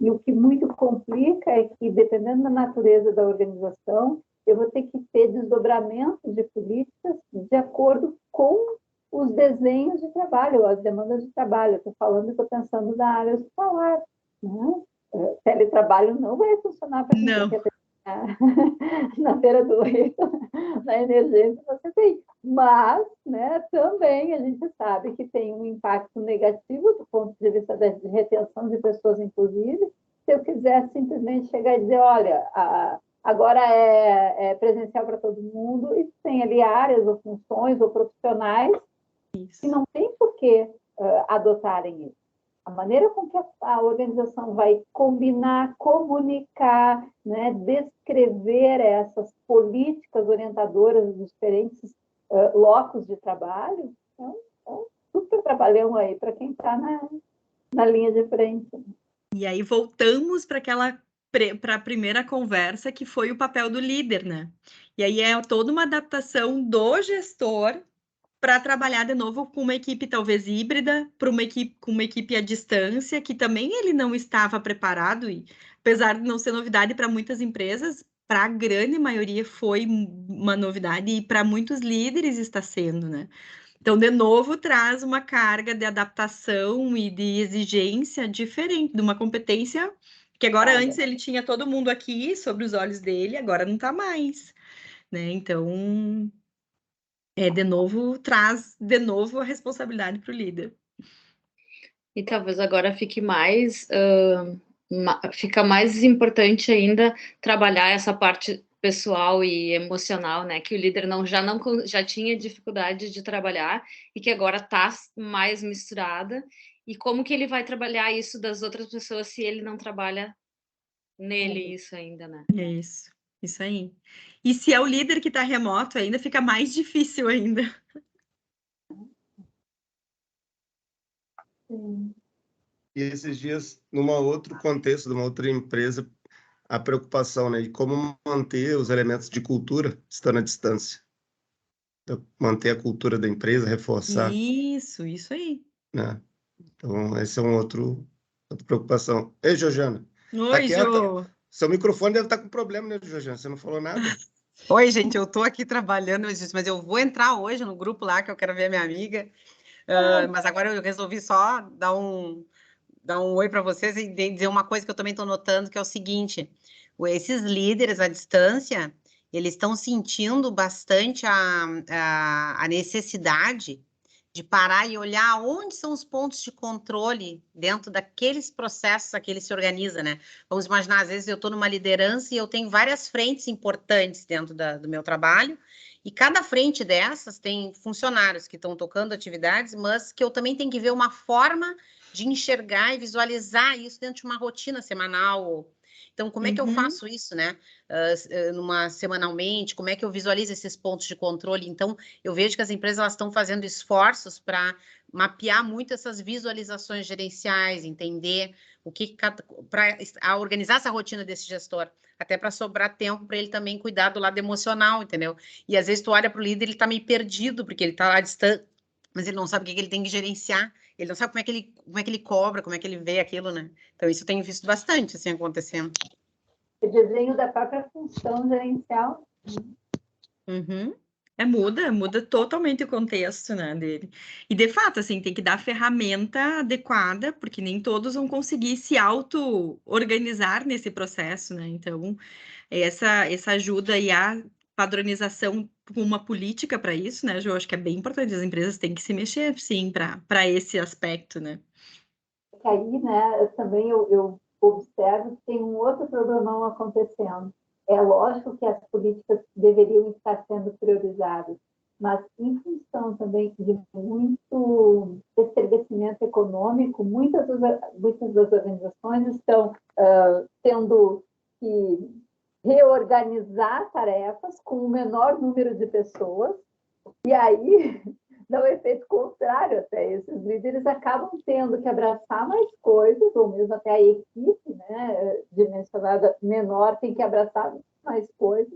E o que muito complica é que, dependendo da natureza da organização, eu vou ter que ter desdobramentos de políticas de acordo com os desenhos de trabalho, as demandas de trabalho. Estou pensando na área hospitalar, né? Teletrabalho não vai funcionar para quem quer na beira do rio, na emergência você tem. Mas, né, também a gente sabe que tem um impacto negativo do ponto de vista de retenção de pessoas, inclusive, se eu quiser simplesmente chegar e dizer, olha, agora é presencial para todo mundo, e tem ali áreas ou funções ou profissionais que não tem por que adotarem isso. A maneira com que a organização vai combinar, comunicar, né, descrever essas políticas orientadoras dos diferentes locos de trabalho, é um super trabalhão aí para quem está na linha de frente. E aí voltamos para a primeira conversa, que foi o papel do líder, né? E aí é toda uma adaptação do gestor para trabalhar de novo com uma equipe talvez híbrida, com uma equipe à distância, que também ele não estava preparado, e apesar de não ser novidade para muitas empresas, para a grande maioria foi uma novidade, e para muitos líderes está sendo, né? Então, de novo, traz uma carga de adaptação e de exigência diferente, de uma competência que agora antes ele tinha todo mundo aqui sobre os olhos dele, agora não está mais, né? Então, de novo, traz de novo a responsabilidade para o líder. E talvez agora fique fica mais importante ainda trabalhar essa parte pessoal e emocional, né? Que o líder já tinha dificuldade de trabalhar e que agora está mais misturada. E como que ele vai trabalhar isso das outras pessoas se ele não trabalha nele isso ainda, né? É isso aí. E se é o líder que está remoto ainda, fica mais difícil ainda. Sim. E esses dias, num outro contexto, de uma outra empresa, a preocupação, né, de como manter os elementos de cultura estando à distância. Então, manter a cultura da empresa, reforçar. Isso aí. Né? Então, esse é outra preocupação. Ei, Georgiana. Oi, Jô. Seu microfone deve estar com problema, né, Georgiana? Você não falou nada. Oi, gente, eu estou aqui trabalhando, mas eu vou entrar hoje no grupo lá, que eu quero ver a minha amiga. Mas agora eu resolvi só dar um oi para vocês e dizer uma coisa que eu também estou notando, que é o seguinte: esses líderes à distância, eles estão sentindo bastante a necessidade de parar e olhar onde são os pontos de controle dentro daqueles processos a que ele se organiza, né? Vamos imaginar, às vezes eu estou numa liderança e eu tenho várias frentes importantes dentro do meu trabalho, e cada frente dessas tem funcionários que estão tocando atividades, mas que eu também tenho que ver uma forma de enxergar e visualizar isso dentro de uma rotina semanal. Então, como é que eu faço isso, né? Semanalmente, como é que eu visualizo esses pontos de controle? Então, eu vejo que as empresas elas estão fazendo esforços para mapear muito essas visualizações gerenciais, entender o que para organizar essa rotina desse gestor, até para sobrar tempo para ele também cuidar do lado emocional, entendeu? E às vezes tu olha para o líder, ele está meio perdido, porque ele está lá distante, mas ele não sabe o que ele tem que gerenciar, ele não sabe como é que ele cobra, como é que ele vê aquilo, né? Então, isso eu tenho visto bastante, assim, acontecendo. O desenho da própria função gerencial. Muda totalmente o contexto, né, dele. E, de fato, assim, tem que dar a ferramenta adequada, porque nem todos vão conseguir se auto-organizar nesse processo, né? Então, essa ajuda e a padronização com uma política para isso, né, Ju? Acho que é bem importante. As empresas têm que se mexer, sim, para esse aspecto, né? Aí, né, também eu observo que tem um outro problemão acontecendo. É lógico que as políticas deveriam estar sendo priorizadas, mas em função também de muito estabelecimento econômico, muitas das organizações estão tendo que reorganizar tarefas com o menor número de pessoas, e aí dá o efeito contrário até. Esses líderes acabam tendo que abraçar mais coisas, ou mesmo até a equipe, né, dimensionada menor, tem que abraçar mais coisas,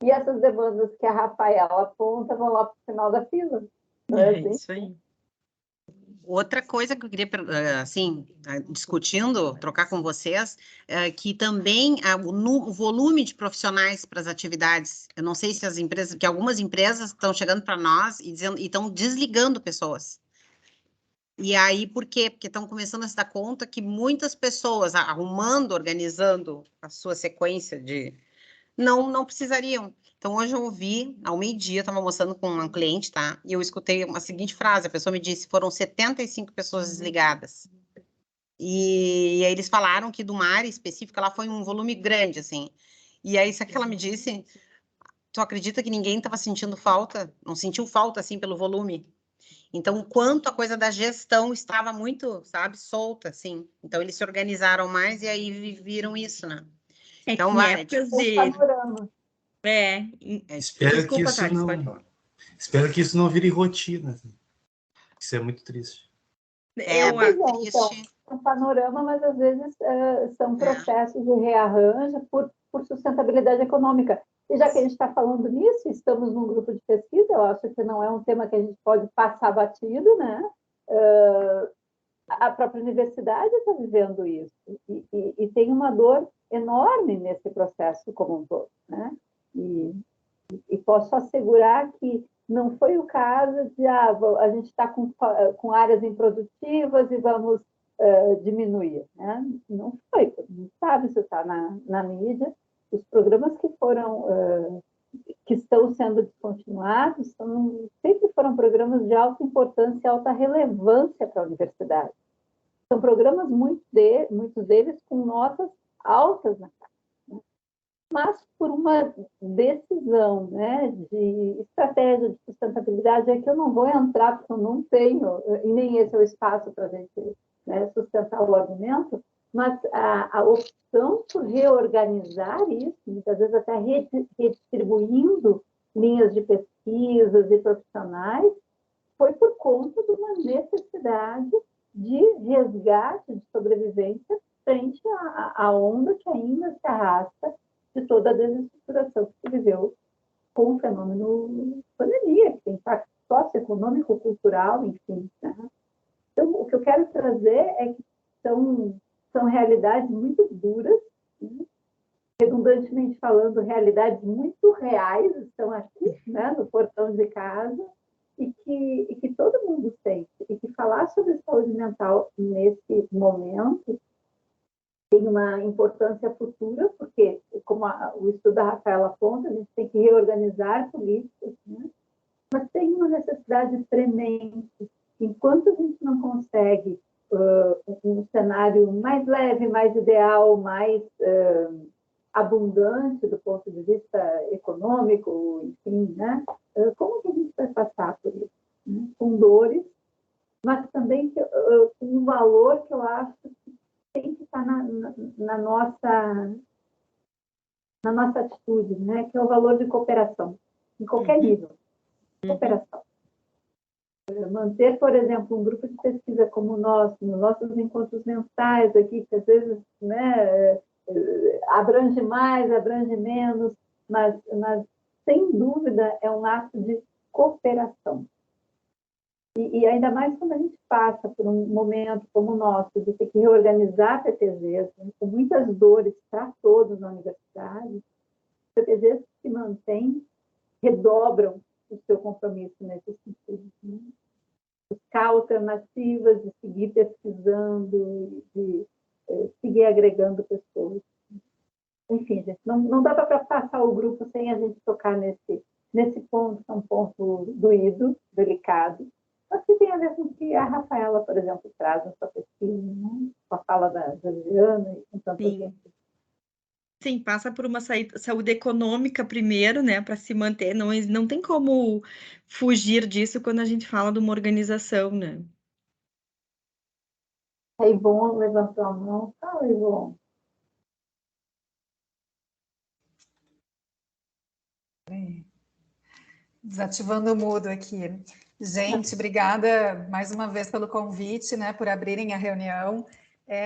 e essas demandas que a Rafaela aponta vão lá para o final da fila. Não é assim? Isso aí. Outra coisa que eu queria, assim, discutindo, trocar com vocês, que também o volume de profissionais para as atividades, eu não sei se as empresas, que algumas empresas estão chegando para nós e estão desligando pessoas. E aí, por quê? Porque estão começando a se dar conta que muitas pessoas arrumando, organizando a sua sequência de... não precisariam. Então, hoje eu ouvi, ao meio-dia, estava almoçando com uma cliente, tá? E eu escutei uma seguinte frase, a pessoa me disse, foram 75 pessoas desligadas. E aí eles falaram que de uma área específica, ela foi um volume grande, assim. E aí, sabe o que ela me disse? Tu acredita que ninguém estava sentindo falta? Não sentiu falta, assim, pelo volume? Então, quanto a coisa da gestão estava muito, sabe, solta, assim. Então, eles se organizaram mais e aí viram isso, né? Então, em épocas de... panorama. Espero que Desculpa, isso Thales, pode não... falar. Espero que isso não vire rotina. Isso é muito triste. Então, é um panorama, mas às vezes são processos de rearranjo por sustentabilidade econômica. E já que a gente está falando nisso, estamos num grupo de pesquisa, eu acho que não é um tema que a gente pode passar batido, né? A própria universidade está vivendo isso, e tem uma dor enorme nesse processo como um todo, né? E posso assegurar que não foi o caso de a gente está com áreas improdutivas e vamos diminuir, né? Não foi, não sabe se está na mídia. Os programas que estão sendo descontinuados sempre foram programas de alta importância e alta relevância para a universidade. São programas, muitos deles, com notas altas na casa, né? Mas por uma decisão, né, de estratégia de sustentabilidade, é que eu não vou entrar, porque eu não tenho, e nem esse é o espaço para a gente, né, sustentar o argumento, mas a opção por reorganizar isso, muitas vezes até redistribuindo linhas de pesquisas e profissionais, foi por conta de uma necessidade de resgate, de sobrevivência, frente à onda que ainda se arrasta de toda a desestruturação que se viveu com o fenômeno pandemia, que tem impacto socioeconômico, cultural, enfim, né? Então, o que eu quero trazer é que são realidades muito duras, né? Redundantemente falando, realidades muito reais estão aqui, né, no portão de casa, e que todo mundo sente, e que falar sobre saúde mental nesse momento tem uma importância futura, porque, como o estudo da Rafaela aponta, a gente tem que reorganizar políticas, né? Mas tem uma necessidade premente. Enquanto a gente não consegue um cenário mais leve, mais ideal, mais abundante do ponto de vista econômico, enfim, né? Como que a gente vai passar por isso? Né? Com dores, mas também com um valor que eu acho que tem que está na nossa atitude, né? Que é o valor de cooperação, em qualquer nível. Cooperação. Manter, por exemplo, um grupo de pesquisa como o nosso, nos nossos encontros mensais aqui, que às vezes, né, abrange mais, abrange menos, mas sem dúvida é um ato de cooperação. E ainda mais quando a gente passa por um momento como o nosso, de ter que reorganizar PPGs, né, com muitas dores para todos na universidade, os PPGs que se mantêm redobram o seu compromisso nesse sentido, né? Buscar alternativas, de seguir pesquisando, de seguir agregando pessoas. Enfim, gente, não dá para passar o grupo sem a gente tocar nesse ponto, que é um ponto doído, delicado, mas que tem a ver com o que a Rafaela, por exemplo, traz na sua pesquisa, né? Com a fala da Juliana e com tantas outras. Sim, passa por uma saúde econômica primeiro, né, para se manter. Não tem como fugir disso quando a gente fala de uma organização, né? A Ivone levantou a mão. Fala, Ivone. Desativando o mudo aqui. Gente, obrigada mais uma vez pelo convite, né, por abrirem a reunião.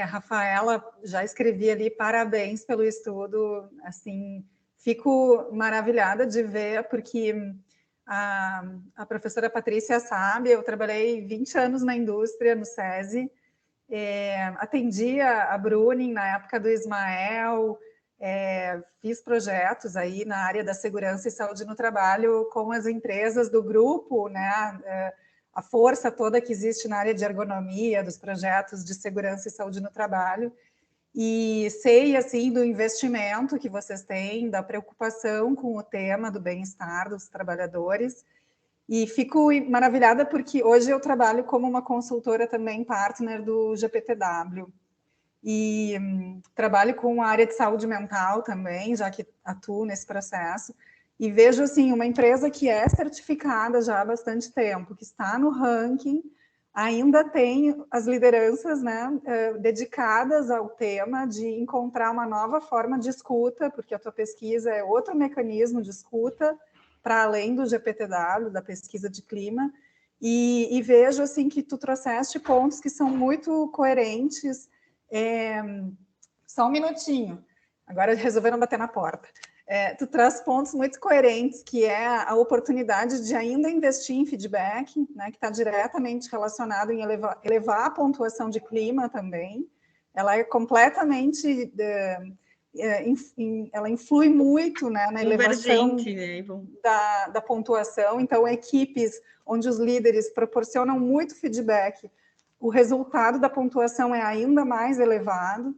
Rafaela, já escrevi ali, parabéns pelo estudo, assim, fico maravilhada de ver, porque a professora Patrícia sabe, eu trabalhei 20 anos na indústria, no SESI, atendia a Bruning na época do Ismael, fiz projetos aí na área da segurança e saúde no trabalho com as empresas do grupo, né? A força toda que existe na área de ergonomia, dos projetos de segurança e saúde no trabalho. E sei, assim, do investimento que vocês têm, da preocupação com o tema do bem-estar dos trabalhadores. E fico maravilhada porque hoje eu trabalho como uma consultora também, partner do GPTW. E trabalho com a área de saúde mental também, já que atuo nesse processo, e vejo, assim, uma empresa que é certificada já há bastante tempo, que está no ranking, ainda tem as lideranças, né, dedicadas ao tema de encontrar uma nova forma de escuta, porque a tua pesquisa é outro mecanismo de escuta, para além do GPTW, da pesquisa de clima, e vejo, assim, que tu trouxeste pontos que são muito coerentes. Só um minutinho, agora resolveram bater na porta. Tu traz pontos muito coerentes, que é a oportunidade de ainda investir em feedback, né, que está diretamente relacionado em elevar a pontuação de clima também. Ela é completamente... ela influi muito, né, na elevação, né, da pontuação. Então, equipes onde os líderes proporcionam muito feedback, o resultado da pontuação é ainda mais elevado,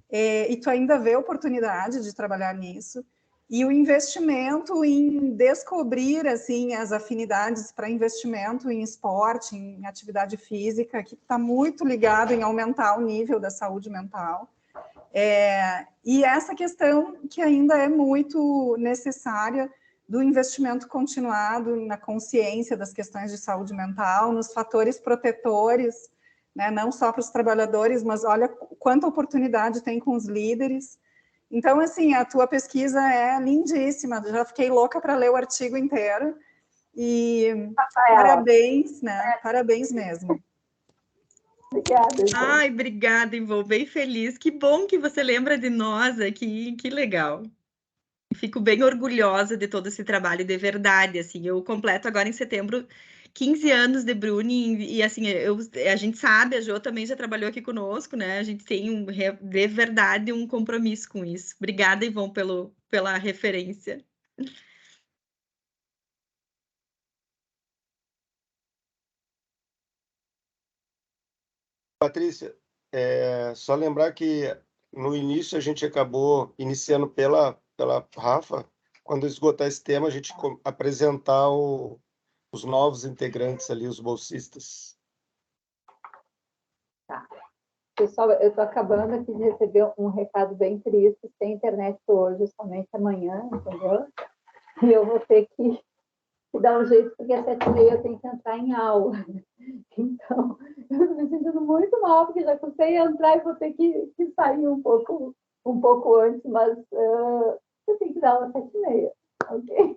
e tu ainda vê oportunidade de trabalhar nisso. E o investimento em descobrir, assim, as afinidades para investimento em esporte, em atividade física, que está muito ligado em aumentar o nível da saúde mental. E essa questão que ainda é muito necessária do investimento continuado na consciência das questões de saúde mental, nos fatores protetores, né, não só para os trabalhadores, mas olha quanta oportunidade tem com os líderes. Então, assim, a tua pesquisa é lindíssima, já fiquei louca para ler o artigo inteiro, e parabéns, né, parabéns mesmo. Obrigada, gente. Ai, obrigada, Ivô, bem feliz. Que bom que você lembra de nós aqui, que legal. Fico bem orgulhosa de todo esse trabalho, de verdade, assim, eu completo agora em setembro 15 anos de Bruning, e assim, a gente sabe, a Jo também já trabalhou aqui conosco, né, a gente tem de verdade um compromisso com isso. Obrigada, Ivon, pela referência. Patrícia, só lembrar que no início a gente acabou iniciando pela Rafa. Quando esgotar esse tema, a gente apresentar os novos integrantes ali, os bolsistas. Tá. Pessoal, eu estou acabando aqui de receber um recado bem triste, sem internet hoje, somente amanhã, entendeu? E eu vou ter que que dar um jeito, porque às 7h30 eu tenho que entrar em aula. Então, eu estou me sentindo muito mal, porque já custei entrar e vou ter que sair um pouco antes, mas eu tenho que dar aula às 7h30, ok?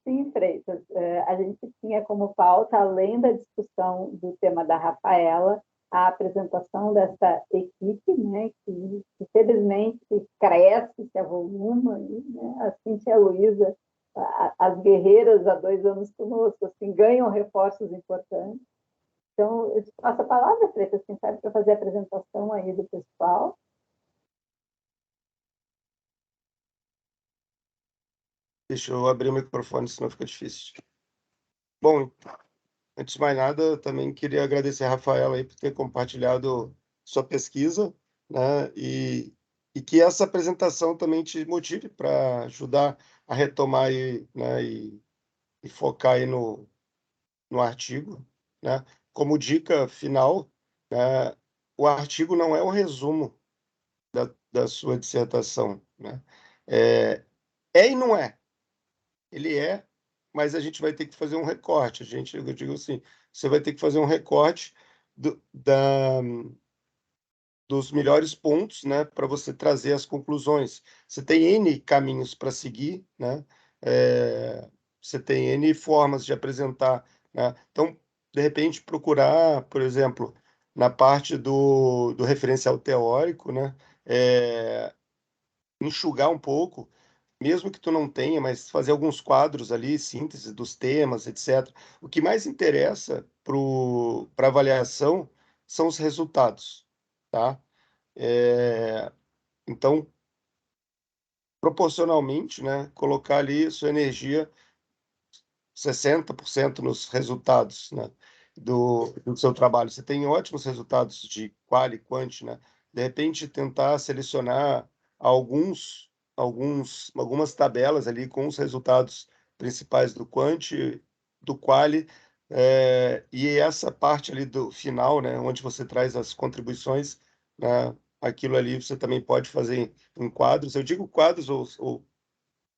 Sim, Freitas, a gente tinha como pauta, além da discussão do tema da Rafaela, a apresentação dessa equipe, né, que felizmente cresce, se avoluma, né, a Cíntia e a Luísa, as guerreiras há 2 anos conosco, assim, ganham reforços importantes. Então, eu te passo a palavra, Freitas, quem sabe, para fazer a apresentação aí do pessoal. Deixa eu abrir o microfone, senão fica difícil. Bom, antes de mais nada, eu também queria agradecer a Rafaela aí por ter compartilhado sua pesquisa, né? E que essa apresentação também te motive para ajudar a retomar aí, né? E focar aí no artigo, né? Como dica final, né? O artigo não é um resumo da sua dissertação, né? E não é. Ele é, mas a gente vai ter que fazer um recorte. Eu digo assim, você vai ter que fazer um recorte dos melhores pontos, né, para você trazer as conclusões. Você tem N caminhos para seguir, né? Você tem N formas de apresentar, né? Então, de repente, procurar, por exemplo, na parte do referencial teórico, né, enxugar um pouco, mesmo que tu não tenha, mas fazer alguns quadros ali, síntese dos temas, etc. O que mais interessa para avaliação são os resultados, tá? Então, proporcionalmente, né, colocar ali sua energia 60% nos resultados, né, do seu trabalho. Você tem ótimos resultados de quali, quant, né? De repente, tentar selecionar algumas tabelas ali com os resultados principais do quant, do quali, e essa parte ali do final, né, onde você traz as contribuições, né, aquilo ali você também pode fazer em quadros. Eu digo quadros ou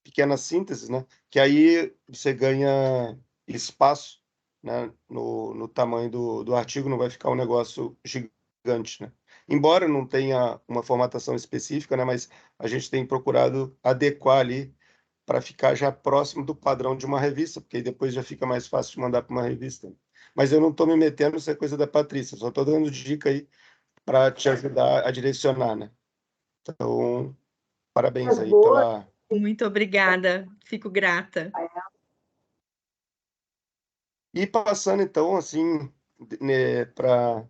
pequenas sínteses, né? Que aí você ganha espaço, né? No tamanho do artigo, não vai ficar um negócio gigante, né? Embora não tenha uma formatação específica, né? Mas a gente tem procurado adequar ali para ficar já próximo do padrão de uma revista, porque aí depois já fica mais fácil de mandar para uma revista. Mas eu não estou me metendo, isso é coisa da Patrícia, só estou dando dica aí para te ajudar a direcionar, né? Então, parabéns aí pela... Muito obrigada, fico grata. E passando, então, assim, né, para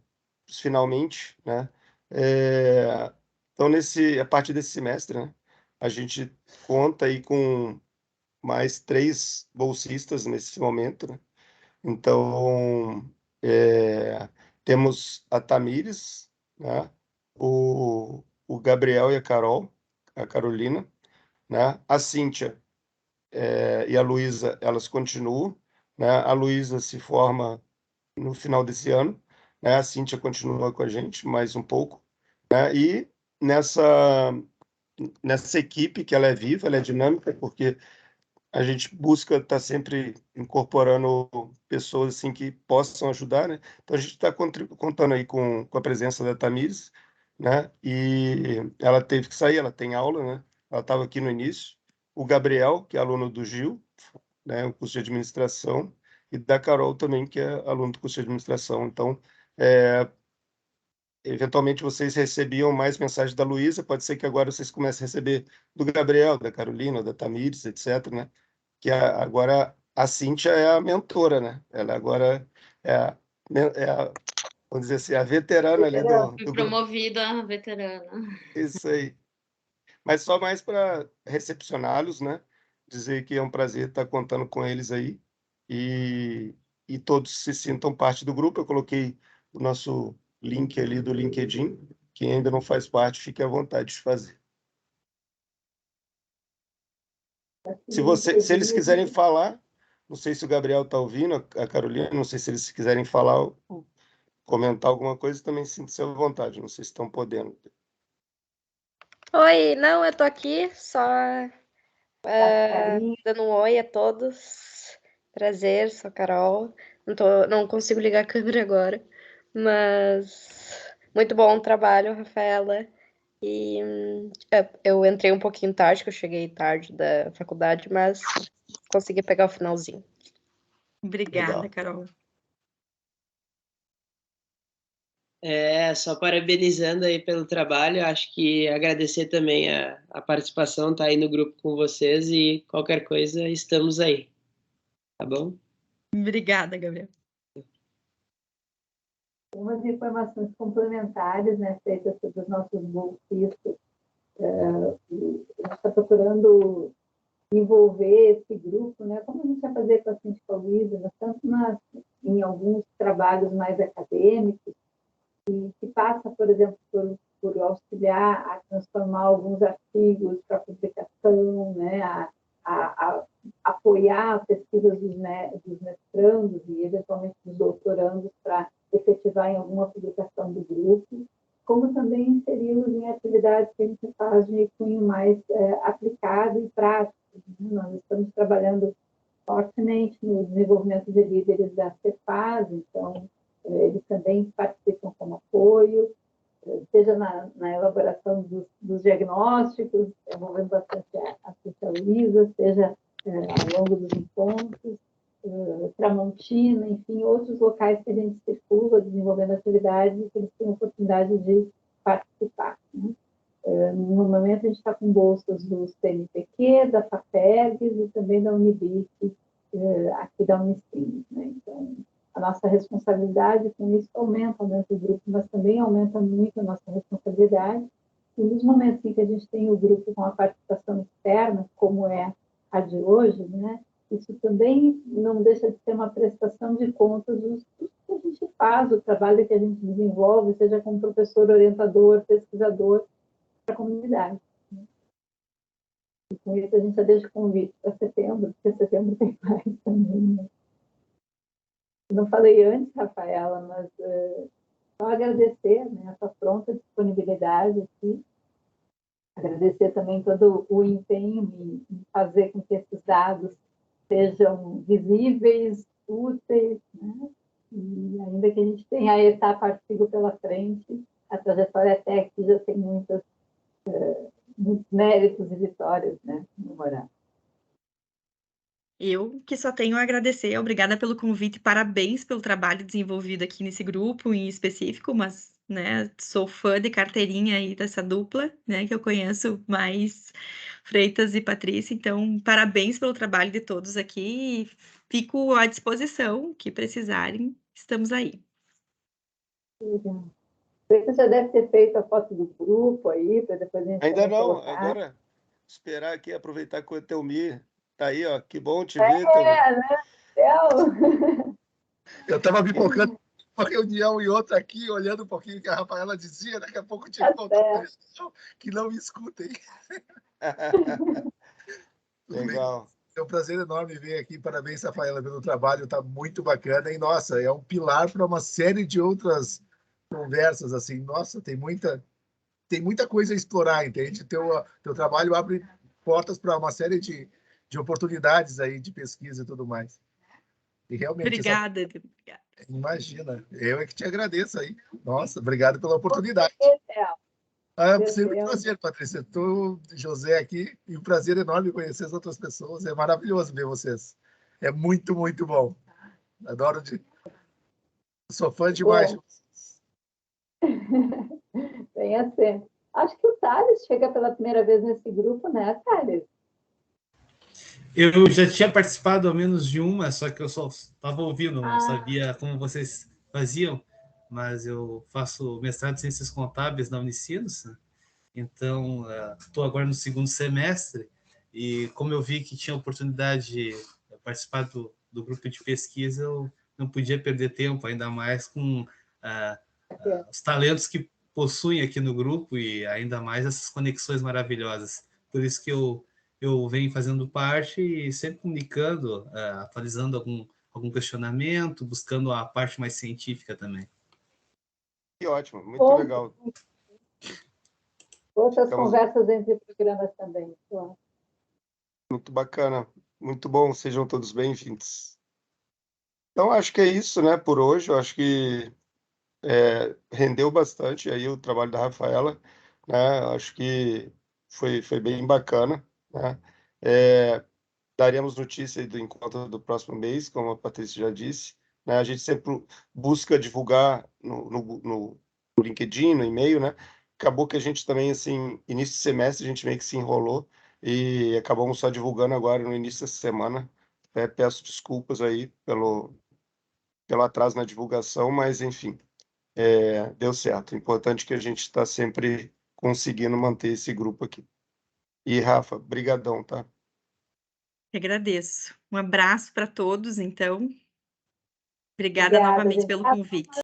finalmente, né? Então, a partir desse semestre, né, a gente conta aí com mais 3 bolsistas nesse momento, né? Então, temos a Tamires, né? O Gabriel e a Carolina, né? A Cíntia e a Luísa, elas continuam, né? A Luísa se forma no final desse ano, né? A Cíntia continua com a gente mais um pouco, né? E nessa equipe que ela é viva, ela é dinâmica, porque a gente busca estar sempre incorporando pessoas assim que possam ajudar, né? Então a gente está contando aí com a presença da Tamires, né? E ela teve que sair, ela tem aula, né? Ela estava aqui no início. O Gabriel, que é aluno do Gil, né? O curso de administração, e da Carol também, que é aluno do curso de administração. Então, eventualmente vocês recebiam mais mensagens da Luísa, pode ser que agora vocês comecem a receber do Gabriel, da Carolina, da Tamires, etc., né? Que agora a Cíntia é a mentora, né? Ela agora vamos dizer assim, a veterana ali do grupo. Promovida a veterana. Isso aí. Mas só mais para recepcioná-los, né? Dizer que é um prazer estar contando com eles aí e todos se sintam parte do grupo. Eu coloquei o nosso link ali do LinkedIn. Quem ainda não faz parte, fique à vontade de fazer. Se eles quiserem falar, não sei se o Gabriel está ouvindo, a Carolina, não sei se eles quiserem falar ou comentar alguma coisa, também sinta-se à vontade, não sei se estão podendo. Oi, não, eu tô aqui, só Dando um oi a todos. Prazer, sou a Carol. Não consigo ligar a câmera agora, mas muito bom o trabalho, Rafaela. E eu entrei um pouquinho tarde, que eu cheguei tarde da faculdade, mas consegui pegar o finalzinho. Obrigada, Legal. Carol. Só parabenizando aí pelo trabalho, acho que agradecer também a participação, tá aí no grupo com vocês e qualquer coisa estamos aí, tá bom? Obrigada, Gabriel. Umas informações complementares, né, feitas pelos nossos bolsistas. A gente está procurando envolver esse grupo, né, como a gente vai fazer com a Síndica Luiza, tanto em alguns trabalhos mais acadêmicos, que passa, por exemplo, por auxiliar a transformar alguns artigos para publicação, né, a apoiar as pesquisas dos mestrandos e, eventualmente, dos doutorandos para efetivar em alguma publicação do grupo, como também inseri-los em atividades que a gente faz de cunho mais aplicado e prático. Né? Nós estamos trabalhando fortemente no desenvolvimento de líderes da Cefaz, então, eles também participam como apoio, seja na elaboração dos diagnósticos, envolvendo bastante a Síndica Luiza, seja ao longo dos encontros, Tramontina, enfim, outros locais que a gente circula desenvolvendo atividades e que eles têm a oportunidade de participar. Né? No momento, a gente está com bolsas do CNPq, da FAPERGS e também da Unibic, aqui da Unicinos. Né? Então, a nossa responsabilidade com isso aumenta o grupo, mas também aumenta muito a nossa responsabilidade. E nos momentos em que a gente tem o grupo com a participação externa, como é a de hoje, né, isso também não deixa de ser uma prestação de contas do que a gente faz, o trabalho que a gente desenvolve, seja como professor, orientador, pesquisador, para a comunidade. Né? E com isso a gente já deixa o convite para setembro, porque setembro tem mais também. Né? Não falei antes, Rafaela, mas só agradecer, né, a sua pronta disponibilidade aqui, agradecer também todo o empenho em fazer com que esses dados sejam visíveis, úteis, né? E ainda que a gente tenha a etapa artigo pela frente, a trajetória até aqui já tem muitos méritos e vitórias, né, memoráveis. Eu que só tenho a agradecer, obrigada pelo convite, parabéns pelo trabalho desenvolvido aqui nesse grupo em específico, mas, né, sou fã de carteirinha aí dessa dupla, né, que eu conheço mais Freitas e Patrícia, então parabéns pelo trabalho de todos aqui e fico à disposição, que precisarem, estamos aí. Você já deve ter feito a foto do grupo aí, para depois a gente Ainda não, colocar. agora esperar aqui, aproveitar que o Telmir tá aí, ó. Que bom te ver, Telmir. Né? Eu estava me focando uma reunião e outra aqui, olhando um pouquinho o que a Rafaela dizia, daqui a pouco eu tinha que voltar para a que não me escutem. Legal. É um prazer enorme vir aqui. Parabéns, Rafaela, pelo trabalho, está muito bacana. E, nossa, é um pilar para uma série de outras conversas. Assim, nossa, tem muita coisa a explorar, entende? Teu trabalho abre portas para uma série de oportunidades aí de pesquisa e tudo mais. E realmente, obrigada. Imagina, eu é que te agradeço aí. Nossa, obrigado pela oportunidade. É sempre um prazer, Patrícia. Tu, José aqui, e um prazer enorme conhecer as outras pessoas. É maravilhoso ver vocês. É muito, muito bom. Adoro Sou fã demais. Venha sempre. Acho que o Thales chega pela primeira vez nesse grupo, né, Thales? Eu já tinha participado ao menos de uma, só que eu só estava ouvindo, não sabia como vocês faziam, mas eu faço mestrado em Ciências Contábeis na Unicinos, né? Então estou agora no segundo semestre, e como eu vi que tinha oportunidade de participar do grupo de pesquisa, eu não podia perder tempo, ainda mais com os talentos que possuem aqui no grupo, e ainda mais essas conexões maravilhosas. Por isso que eu venho fazendo parte e sempre comunicando, atualizando algum questionamento, buscando a parte mais científica também. Que ótimo, muito legal. Outras conversas entre programas também. Muito bacana, muito bom, sejam todos bem-vindos. Então, acho que é isso, né, por hoje. Eu acho que rendeu bastante aí o trabalho da Rafaela, né? Eu acho que foi bem bacana, né? Daremos notícia aí do encontro do próximo mês, como a Patrícia já disse, né? A gente sempre busca divulgar no LinkedIn, no e-mail, né? Acabou que a gente também, assim, início de semestre, a gente meio que se enrolou e acabamos só divulgando agora no início da semana. Peço desculpas aí pelo atraso na divulgação, mas, enfim, deu certo. O importante é que a gente está sempre conseguindo manter esse grupo aqui. E, Rafa, brigadão, tá? Agradeço. Um abraço para todos, então. Obrigada Obrigada, novamente gente. pelo convite.